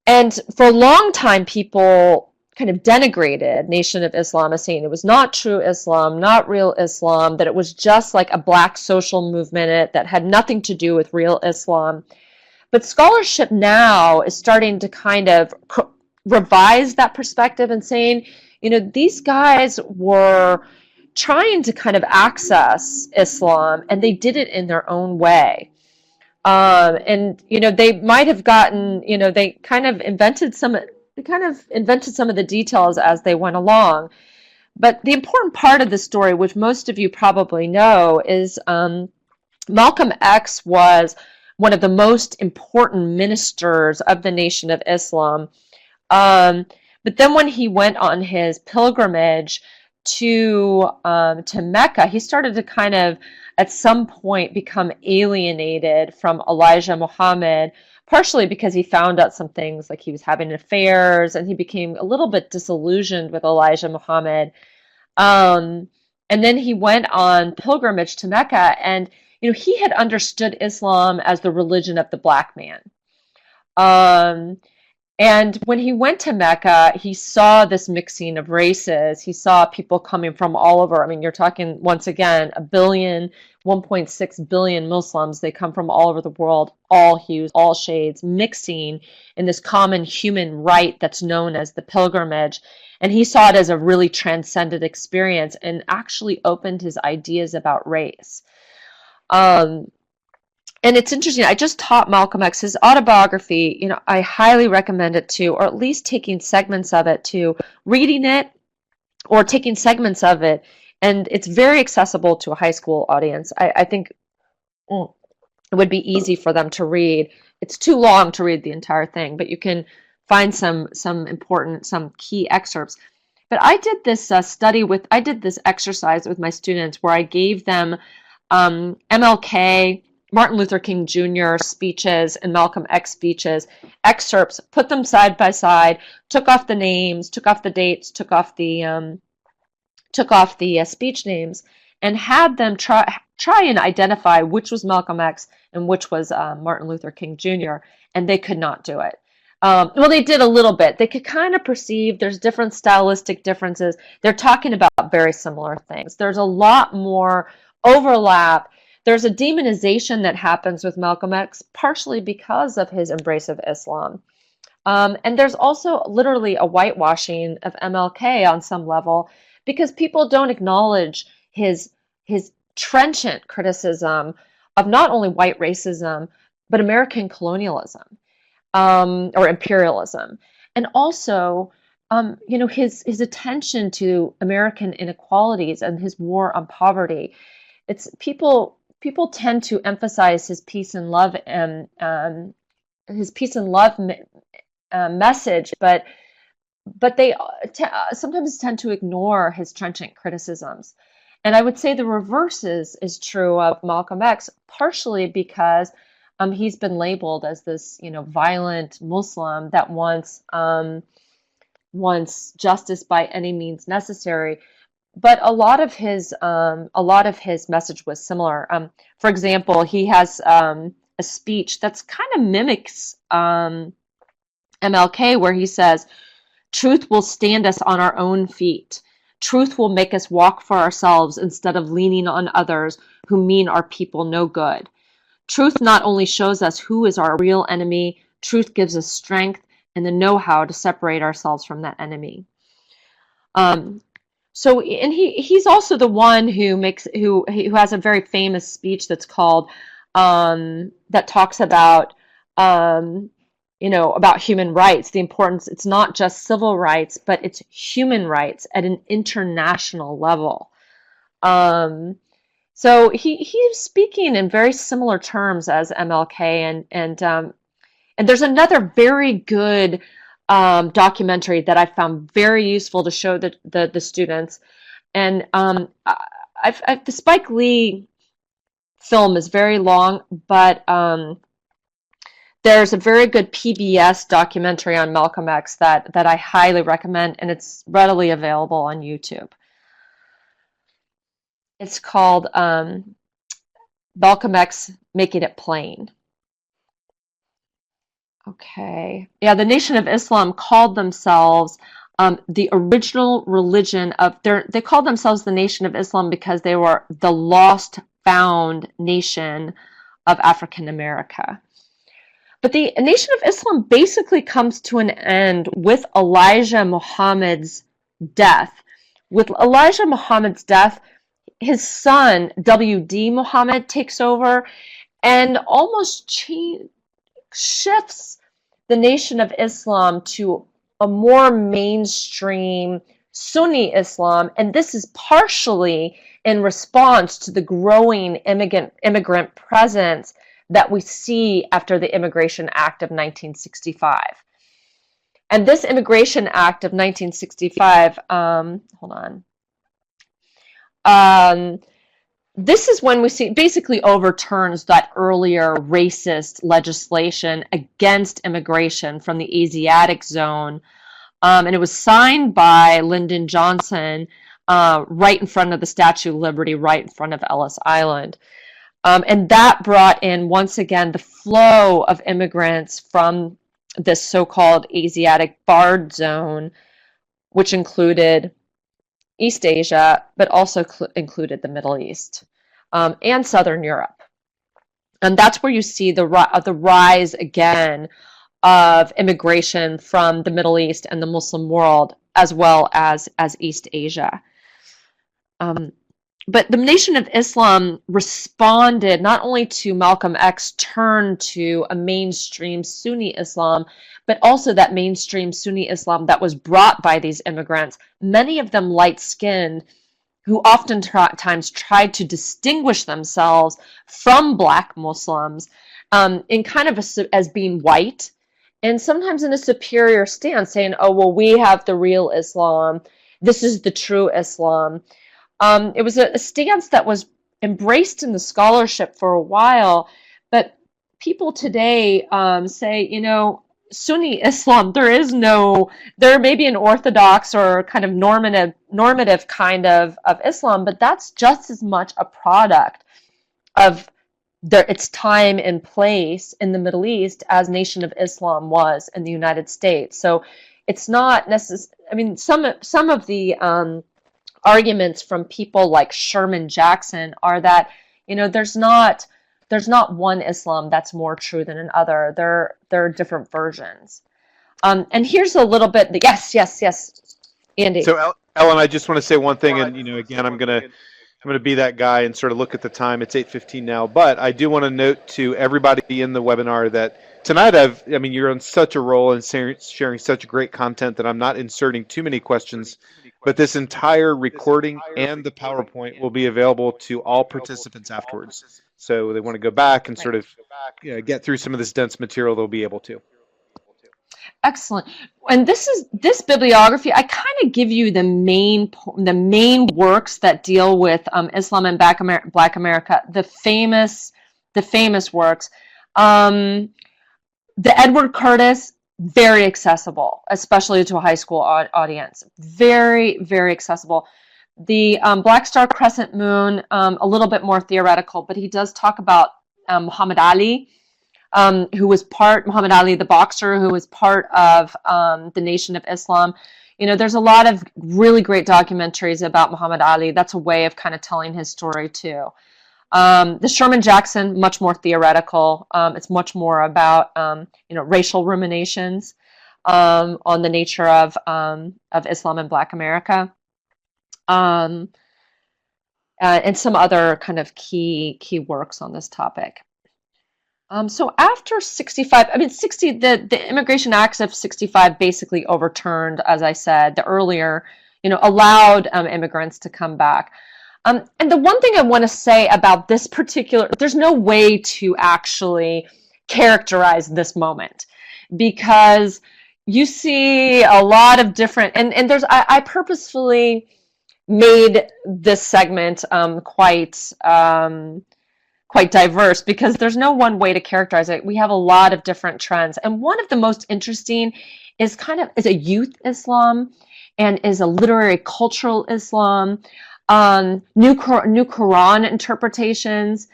and for a long time, people kind of denigrated Nation of Islam as saying it was not true Islam, not real Islam, that it was just like a black social movement that had nothing to do with real Islam. But scholarship now is starting to kind of revise that perspective and saying, these guys were trying to kind of access Islam, and they did it in their own way. And they might have gotten, they kind of invented some of the details as they went along. But the important part of the story, which most of you probably know, is Malcolm X was one of the most important ministers of the Nation of Islam. But then when he went on his pilgrimage to Mecca, he started to kind of at some point become alienated from Elijah Muhammad, partially because he found out some things like he was having affairs, and he became a little bit disillusioned with Elijah Muhammad. And then he went on pilgrimage to Mecca, and he had understood Islam as the religion of the black man. Um, and when he went to Mecca, he saw this mixing of races. He saw people coming from all over. I mean, you're talking, once again, 1.6 billion Muslims. They come from all over the world, all hues, all shades, mixing in this common human rite that's known as the pilgrimage. And he saw it as a really transcendent experience and actually opened his ideas about race. And it's interesting, I just taught Malcolm X his autobiography. I highly recommend it to, or at least taking segments of it, to reading it or taking segments of it. And it's very accessible to a high school audience. I think it would be easy for them to read. It's too long to read the entire thing, but you can find some key excerpts. But I did this I did this exercise with my students where I gave them MLK, Martin Luther King Jr. speeches and Malcolm X speeches, excerpts, put them side by side, took off the names, took off the dates, took off the speech names, and had them try and identify which was Malcolm X and which was Martin Luther King Jr. And they could not do it. Well, they did a little bit. They could kind of perceive there's different stylistic differences. They're talking about very similar things. There's a lot more overlap. There's a demonization that happens with Malcolm X, partially because of his embrace of Islam. And there's also literally a whitewashing of MLK on some level, because people don't acknowledge his trenchant criticism of not only white racism, but American colonialism, or imperialism. And also, his attention to American inequalities and his war on poverty. It's people people tend to emphasize his peace and love and his peace and love message, but they sometimes tend to ignore his trenchant criticisms. And I would say the reverse is true of Malcolm X, partially because he's been labeled as this, violent Muslim that wants justice by any means necessary. But a lot of his message was similar. For example, he has a speech that's kind of mimics MLK, where he says, "Truth will stand us on our own feet. Truth will make us walk for ourselves instead of leaning on others who mean our people no good. Truth not only shows us who is our real enemy, truth gives us strength and the know-how to separate ourselves from that enemy." Um, and he's also the one who has a very famous speech that's called that talks about about human rights, the importance. It's not just civil rights, but it's human rights at an international level. So he's speaking in very similar terms as MLK, and there's another very good documentary that I found very useful to show the students. And the Spike Lee film is very long, but there's a very good PBS documentary on Malcolm X that I highly recommend, and it's readily available on YouTube. It's called Malcolm X Making It Plain. Okay. Yeah, the Nation of Islam called themselves the original religion of they called themselves the Nation of Islam because they were the lost found nation of African America. But the Nation of Islam basically comes to an end with Elijah Muhammad's death. With Elijah Muhammad's death, his son, W.D. Muhammad, takes over and almost shifts the Nation of Islam to a more mainstream Sunni Islam, and this is partially in response to the growing immigrant presence that we see after the Immigration Act of 1965. And this Immigration Act of 1965, this is when we see basically overturns that earlier racist legislation against immigration from the Asiatic zone. And it was signed by Lyndon Johnson right in front of the Statue of Liberty, right in front of Ellis Island. And that brought in, once again, the flow of immigrants from this so-called Asiatic barred zone, which included East Asia, but also included the Middle East and Southern Europe. And that's where you see the rise again of immigration from the Middle East and the Muslim world, as well as East Asia. But the Nation of Islam responded not only to Malcolm X turn to a mainstream Sunni Islam, but also that mainstream Sunni Islam that was brought by these immigrants, many of them light-skinned, who oftentimes tried to distinguish themselves from Black Muslims in kind of as being white, and sometimes in a superior stance, saying, "Oh, well, we have the real Islam. This is the true Islam." It was a stance that was embraced in the scholarship for a while, but people today say, Sunni Islam, there may be an orthodox or kind of normative kind of Islam, but that's just as much a product of its time and place in the Middle East as Nation of Islam was in the United States. So it's not necessarily, some of the arguments from people like Sherman Jackson are that, there's not one Islam that's more true than another. There are different versions. And here's a little bit. Yes, Andy. So, Ellen, I just want to say one thing, and again, I'm gonna be that guy and sort of look at the time. It's 8:15 now, but I do want to note to everybody in the webinar that tonight you're on such a roll and sharing such great content that I'm not inserting too many questions. But this entire recording and the PowerPoint will be available to all participants afterwards. So they want to go back and sort of get through some of this dense material. They'll be able to. Excellent. And this bibliography. I kind of give you the main works that deal with Islam and Black America. The famous works. The Edward Curtis, very accessible, especially to a high school audience. Very, very accessible. The Black Star Crescent Moon, a little bit more theoretical, but he does talk about Muhammad Ali, Muhammad Ali, the boxer, who was part of the Nation of Islam. There's a lot of really great documentaries about Muhammad Ali. That's a way of kind of telling his story too. The Sherman Jackson, much more theoretical. It's much more about racial ruminations on the nature of Islam and Black America, and some other kind of key works on this topic. So after 65, the Immigration Acts of 65 basically overturned, as I said, the earlier, allowed immigrants to come back. And the one thing I want to say about this particular, there's no way to actually characterize this moment, because you see a lot of different, and I purposefully made this segment quite diverse, because there's no one way to characterize it. We have a lot of different trends. And one of the most interesting is a youth Islam, and is a literary cultural Islam, new Quran interpretations,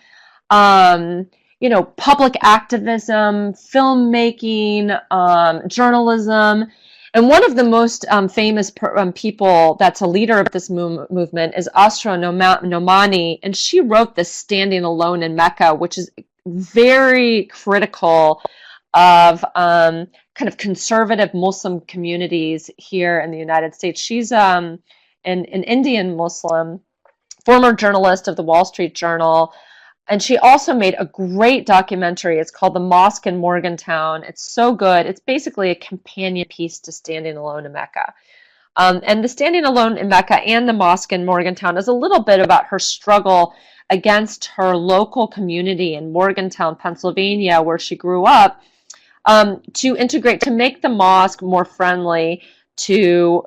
public activism, filmmaking, journalism. And one of the most famous people that's a leader of this movement is Asra Nomani, and she wrote this Standing Alone in Mecca, which is very critical of kind of conservative Muslim communities here in the United States. She's an Indian Muslim, former journalist of the Wall Street Journal, and she also made a great documentary. It's called The Mosque in Morgantown. It's so good. It's basically a companion piece to Standing Alone in Mecca. And the Standing Alone in Mecca and the Mosque in Morgantown is a little bit about her struggle against her local community in Morgantown, Pennsylvania, where she grew up, to make the mosque more friendly to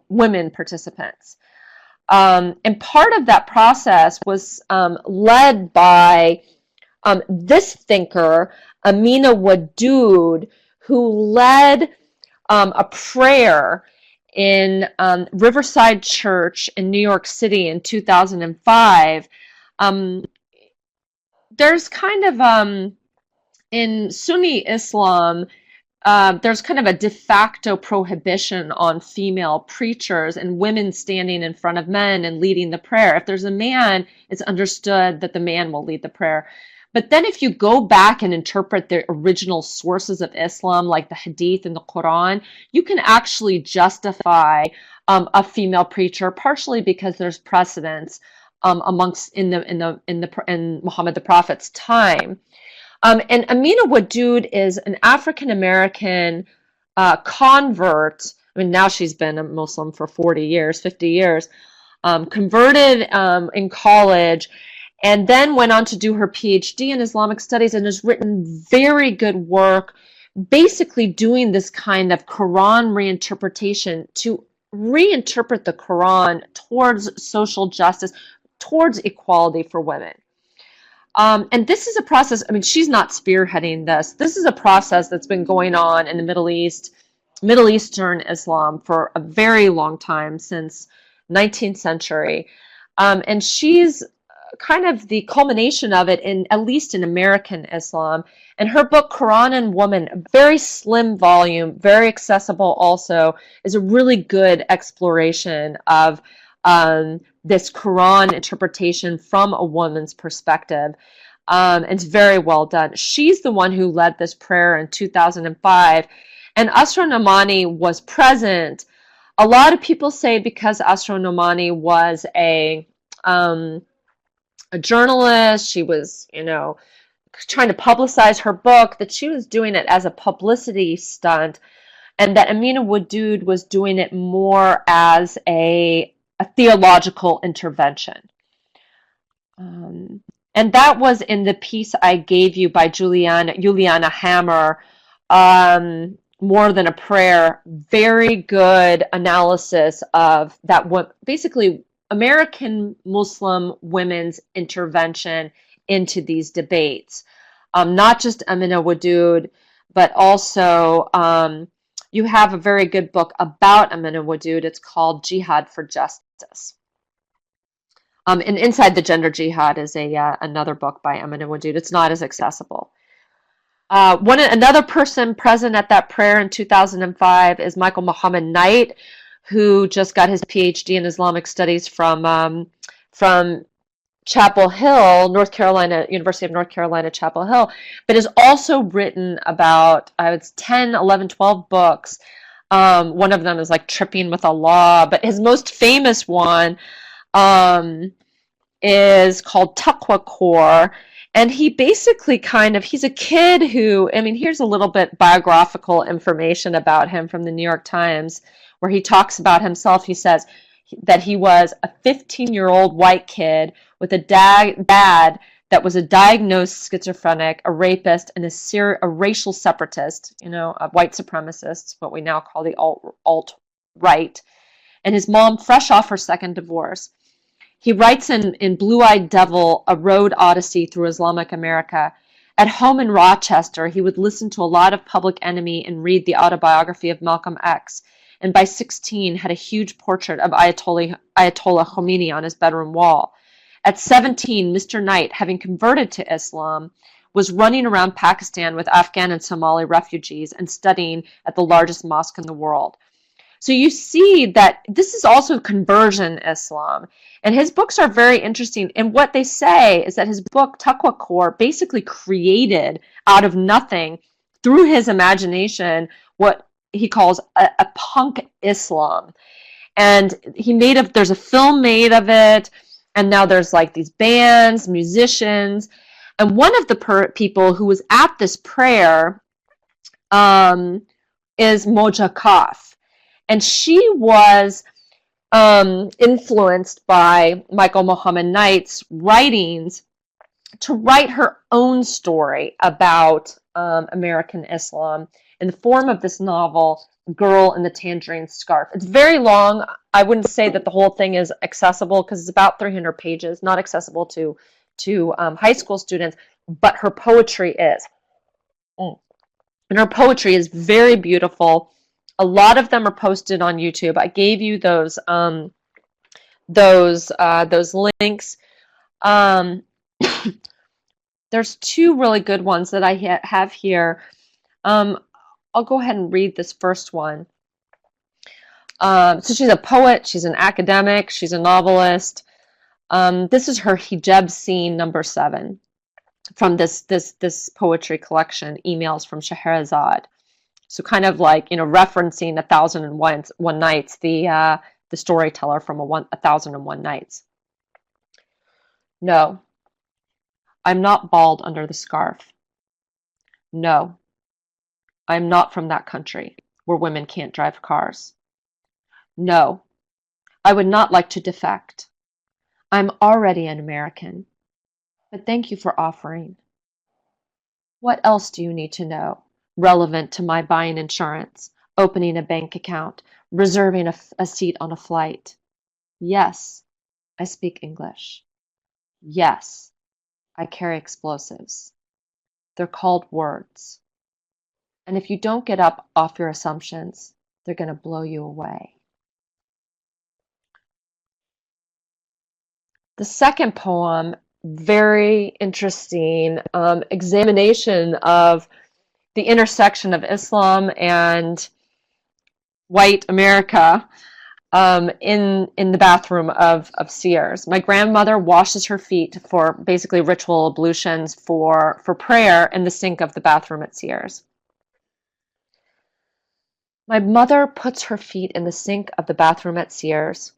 women participants. And part of that process was led by this thinker, Amina Wadud, who led a prayer in Riverside Church in New York City in 2005. There's kind of, in Sunni Islam, there's kind of a de facto prohibition on female preachers and women standing in front of men and leading the prayer. If there's a man, it's understood that the man will lead the prayer. But then if you go back and interpret the original sources of Islam, like the Hadith and the Quran, you can actually justify a female preacher, partially because there's precedence in Muhammad the Prophet's time. And Amina Wadud is an African-American convert. I mean, now she's been a Muslim for 40 years, 50 years, converted in college, and then went on to do her PhD in Islamic studies, and has written very good work, basically doing this kind of Quran reinterpretation to reinterpret the Quran towards social justice, towards equality for women. And this is a process, I mean, she's not spearheading this. This is a process that's been going on in the Middle Eastern Islam for a very long time, since 19th century. And she's kind of the culmination of it, at least in American Islam. And her book, Quran and Woman, a very slim volume, very accessible also, is a really good exploration of this Quran interpretation from a woman's perspective. It's very well done. She's the one who led this prayer in 2005, and Asra Nomani was present. A lot of people say because Asra Nomani was a journalist, she was, trying to publicize her book, that she was doing it as a publicity stunt, and that Amina Wadud was doing it more as a theological intervention. And that was in the piece I gave you by Juliana Hammer, More Than a Prayer. Very good analysis of that, what basically American Muslim women's intervention into these debates. Not just Amina Wadud, but also you have a very good book about Amina Wadud. It's called Jihad for Justice. And Inside the Gender Jihad is another book by Amina Wadud. It's not as accessible. Another person present at that prayer in 2005 is Michael Muhammad Knight, who just got his PhD in Islamic Studies from Chapel Hill, North Carolina, University of North Carolina, Chapel Hill, but has also written about, it's 10, 11, 12 books. One of them is like Tripping with Allah, but his most famous one is called Taqwa Core. And he basically he's a kid who, here's a little bit biographical information about him from the New York Times, where he talks about himself. He says that he was a 15-year-old white kid with a dad that was a diagnosed schizophrenic, a rapist, and a racial separatist, a white supremacist, what we now call the alt-right, and his mom fresh off her second divorce. He writes in Blue-Eyed Devil, A Road Odyssey Through Islamic America. At home in Rochester, he would listen to a lot of Public Enemy and read the autobiography of Malcolm X, and by 16 had a huge portrait of Ayatollah Khomeini on his bedroom wall. At 17, Mr. Knight, having converted to Islam, was running around Pakistan with Afghan and Somali refugees and studying at the largest mosque in the world. So you see that this is also conversion Islam. And his books are very interesting. And what they say is that his book, Taqwa Core, basically created out of nothing, through his imagination, what he calls a punk Islam. And there's a film made of it. And now there's like these bands, musicians. And one of the people who was at this prayer is Moja Kaf. And she was influenced by Michael Muhammad Knight's writings to write her own story about American Islam in the form of this novel, Girl in the Tangerine Scarf. It's very long. I wouldn't say that the whole thing is accessible because it's about 300 pages, not accessible to high school students, but her poetry is. And her poetry is very beautiful. A lot of them are posted on YouTube. I gave you those links. There's two really good ones that I have here. I'll go ahead and read this first one. So she's a poet, she's an academic, she's a novelist. This is her hijab scene number 7 from this poetry collection, Emails from Scheherazade. So kind of like, referencing 1001 Nights, the storyteller from 1001 Nights. No, I'm not bald under the scarf. No, I'm not from that country where women can't drive cars. No, I would not like to defect. I'm already an American, but thank you for offering. What else do you need to know relevant to my buying insurance, opening a bank account, reserving a seat on a flight? Yes, I speak English. Yes, I carry explosives. They're called words. And if you don't get up off your assumptions, they're going to blow you away. The second poem, very interesting examination of the intersection of Islam and white America in the bathroom of Sears. My grandmother washes her feet for basically ritual ablutions for prayer in the sink of the bathroom at Sears. My mother puts her feet in the sink of the bathroom at Sears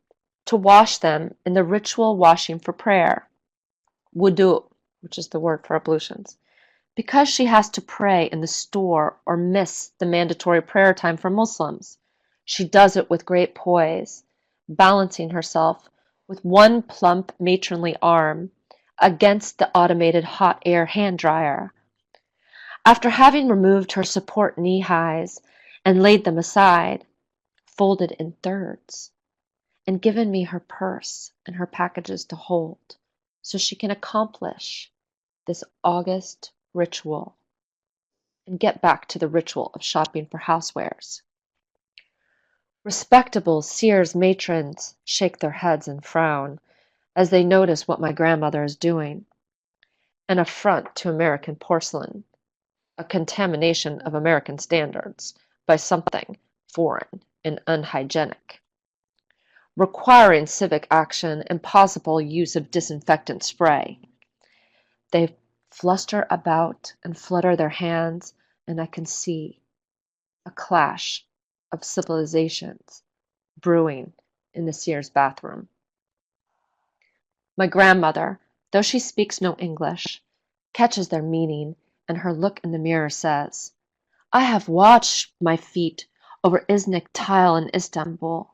to wash them in the ritual washing for prayer, wudu, which is the word for ablutions, because she has to pray in the store or miss the mandatory prayer time for Muslims. She does it with great poise, balancing herself with one plump matronly arm against the automated hot air hand dryer. After having removed her support knee highs and laid them aside, folded in thirds, and given me her purse and her packages to hold so she can accomplish this August ritual and get back to the ritual of shopping for housewares. Respectable Sears matrons shake their heads and frown as they notice what my grandmother is doing, an affront to American porcelain, a contamination of American standards by something foreign and unhygienic, requiring civic action and possible use of disinfectant spray. They fluster about and flutter their hands, and I can see a clash of civilizations brewing in the Sears bathroom. My grandmother, though she speaks no English, catches their meaning, and her look in the mirror says, I have washed my feet over Iznik tile in Istanbul,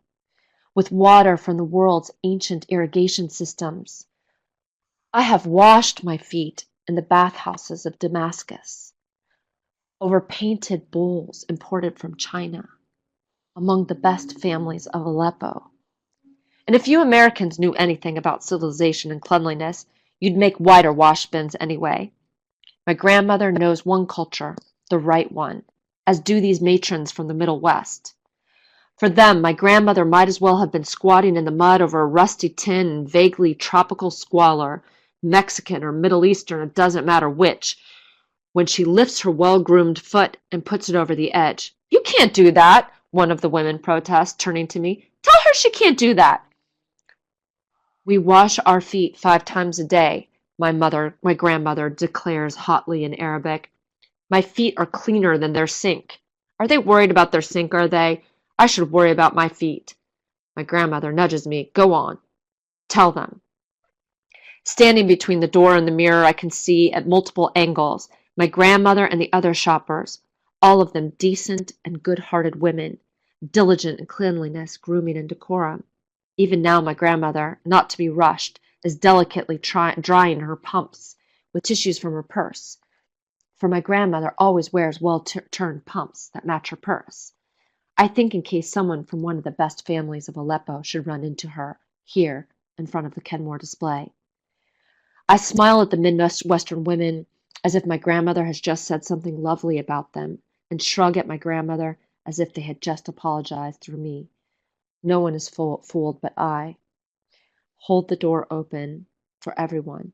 with water from the world's ancient irrigation systems. I have washed my feet in the bathhouses of Damascus, over painted bowls imported from China, among the best families of Aleppo. And if you Americans knew anything about civilization and cleanliness, you'd make wider wash bins anyway. My grandmother knows one culture, the right one, as do these matrons from the Middle West. For them, my grandmother might as well have been squatting in the mud over a rusty tin in vaguely tropical squalor, Mexican or Middle Eastern, it doesn't matter which, when she lifts her well-groomed foot and puts it over the edge. You can't do that, one of the women protests, turning to me. Tell her she can't do that. We wash our feet 5 times a day, my grandmother declares hotly in Arabic. My feet are cleaner than their sink. Are they worried about their sink, are they? I should worry about my feet. My grandmother nudges me. Go on. Tell them. Standing between the door and the mirror, I can see at multiple angles my grandmother and the other shoppers, all of them decent and good-hearted women, diligent in cleanliness, grooming, and decorum. Even now my grandmother, not to be rushed, is delicately drying her pumps with tissues from her purse. For my grandmother always wears well-turned pumps that match her purse. I think in case someone from one of the best families of Aleppo should run into her, here, in front of the Kenmore display. I smile at the Midwestern women as if my grandmother has just said something lovely about them, and shrug at my grandmother as if they had just apologized through me. No one is fooled but I. Hold the door open for everyone,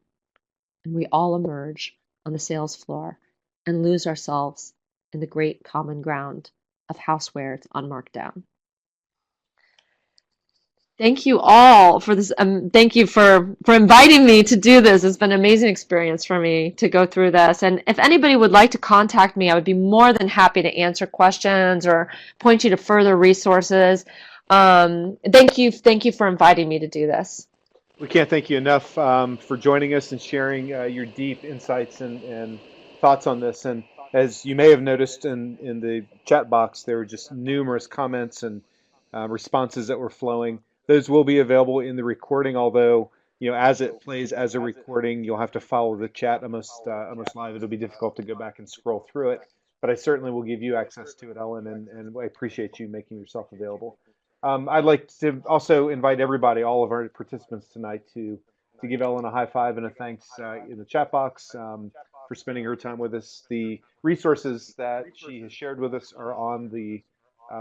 and we all emerge on the sales floor and lose ourselves in the great common ground of housewares on markdown. Thank you all for this. Thank you for inviting me to do this. It's been an amazing experience for me to go through this. And if anybody would like to contact me, I would be more than happy to answer questions or point you to further resources. Thank you for inviting me to do this. We can't thank you enough for joining us and sharing your deep insights and thoughts on this. And as you may have noticed in the chat box, there were just numerous comments and responses that were flowing. Those will be available in the recording, although as it plays as a recording, you'll have to follow the chat almost live. It'll be difficult to go back and scroll through it, but I certainly will give you access to it, Ellen, and I appreciate you making yourself available. I'd like to also invite everybody, all of our participants tonight, to give Ellen a high five and a thanks in the chat box for spending her time with us. The resources that she has shared with us are on the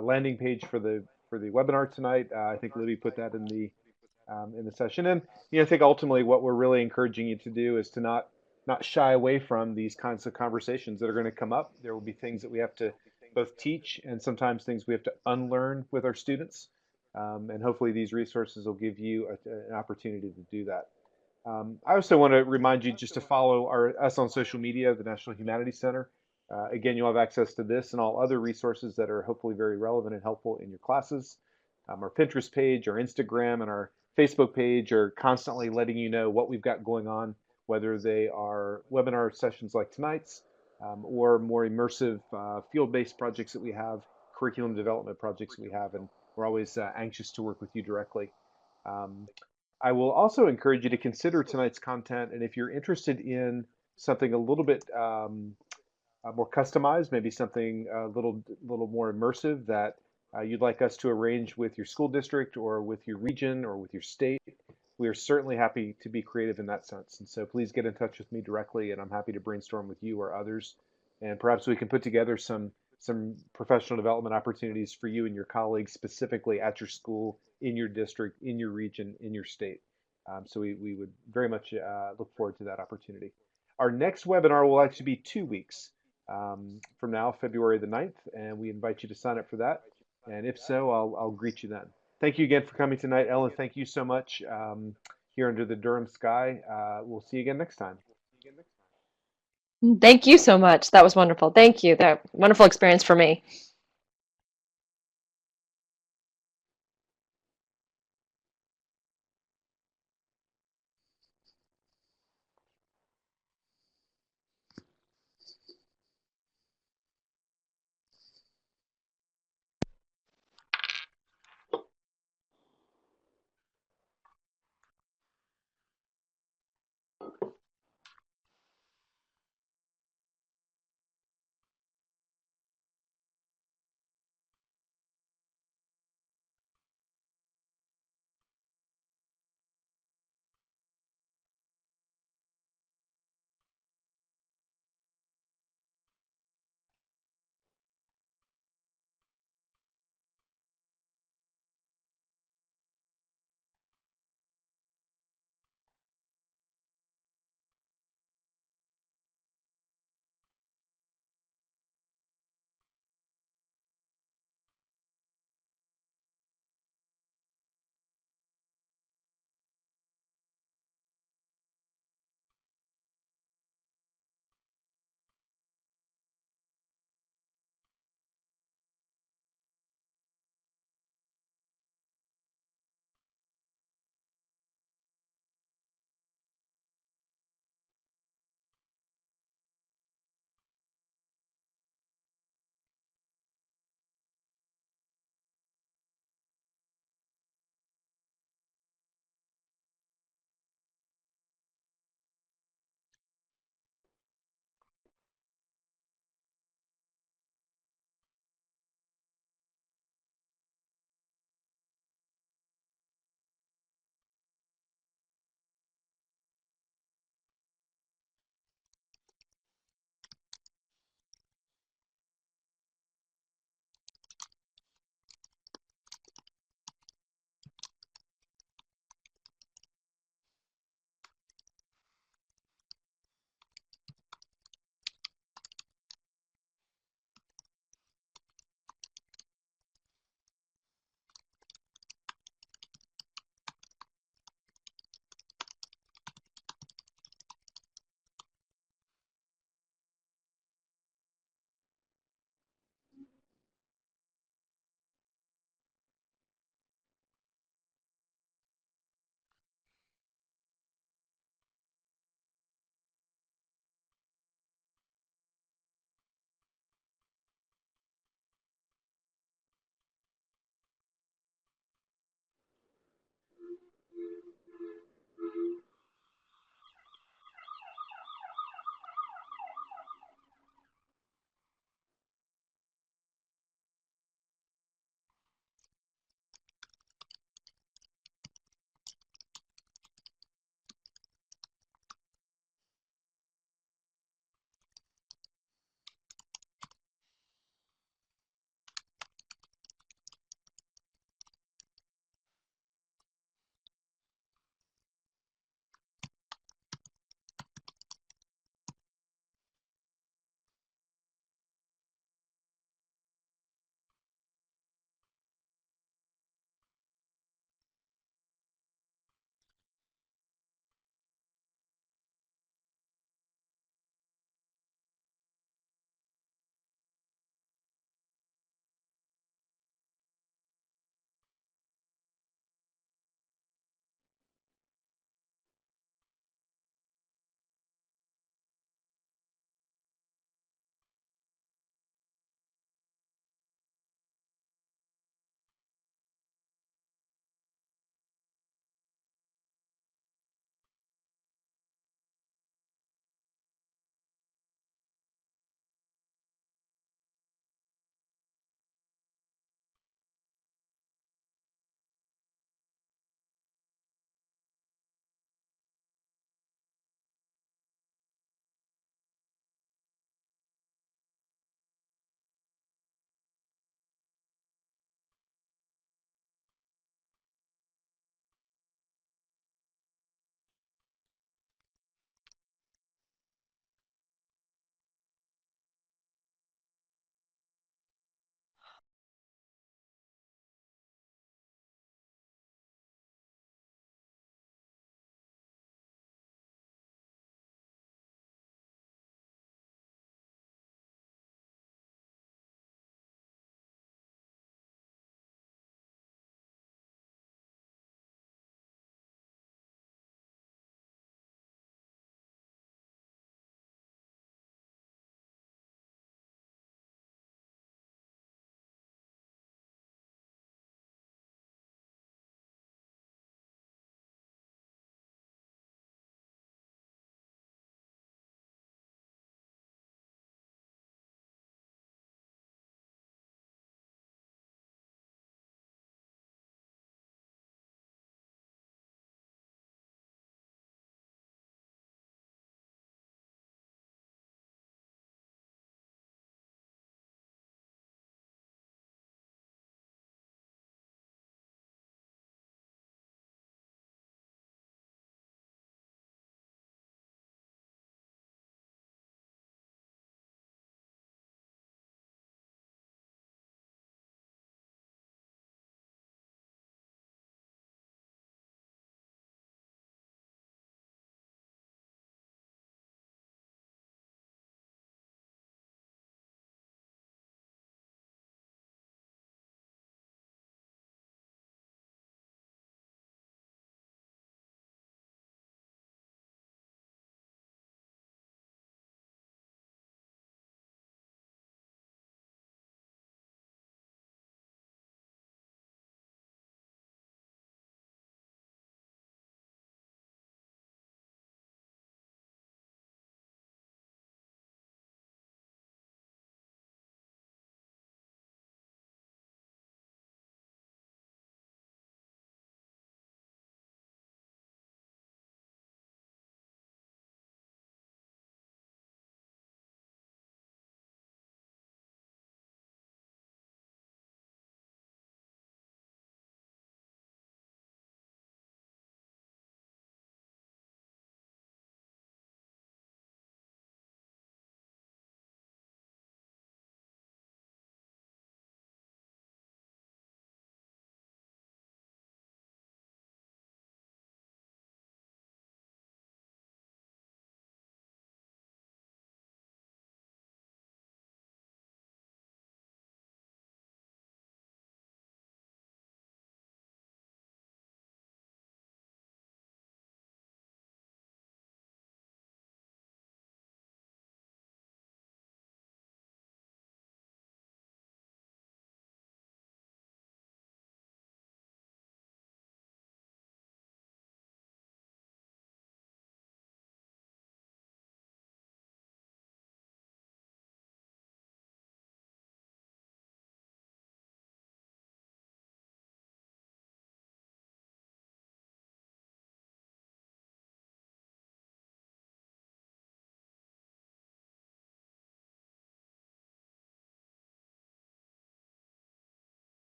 landing page for the webinar tonight. I think Libby put that in the session, and I think ultimately what we're really encouraging you to do is to not shy away from these kinds of conversations that are going to come up. There will be things that we have to both teach and sometimes things we have to unlearn with our students. And hopefully these resources will give you an opportunity to do that. I also want to remind you just to follow us on social media, the National Humanities Center. Again, you'll have access to this and all other resources that are hopefully very relevant and helpful in your classes. Our Pinterest page, our Instagram, and our Facebook page are constantly letting you know what we've got going on, whether they are webinar sessions like tonight's, or more immersive field-based projects that we have, curriculum development projects we have, and we're always anxious to work with you directly. Um, I will also encourage you to consider tonight's content, and if you're interested in something a little bit more customized, maybe something a little more immersive that you'd like us to arrange with your school district or with your region or with your state, we are certainly happy to be creative in that sense. And so please get in touch with me directly, and I'm happy to brainstorm with you or others. And perhaps we can put together some professional development opportunities for you and your colleagues specifically at your school, in your district, in your region, in your state. So we would very much look forward to that opportunity. Our next webinar will actually be 2 weeks from now, February the 9th, and we invite you to sign up for that. And if so, I'll greet you then. Thank you again for coming tonight. Ellen, thank you so much here under the Durham sky. We'll see you again next time. Thank you so much. That was wonderful. Thank you. That wonderful experience for me.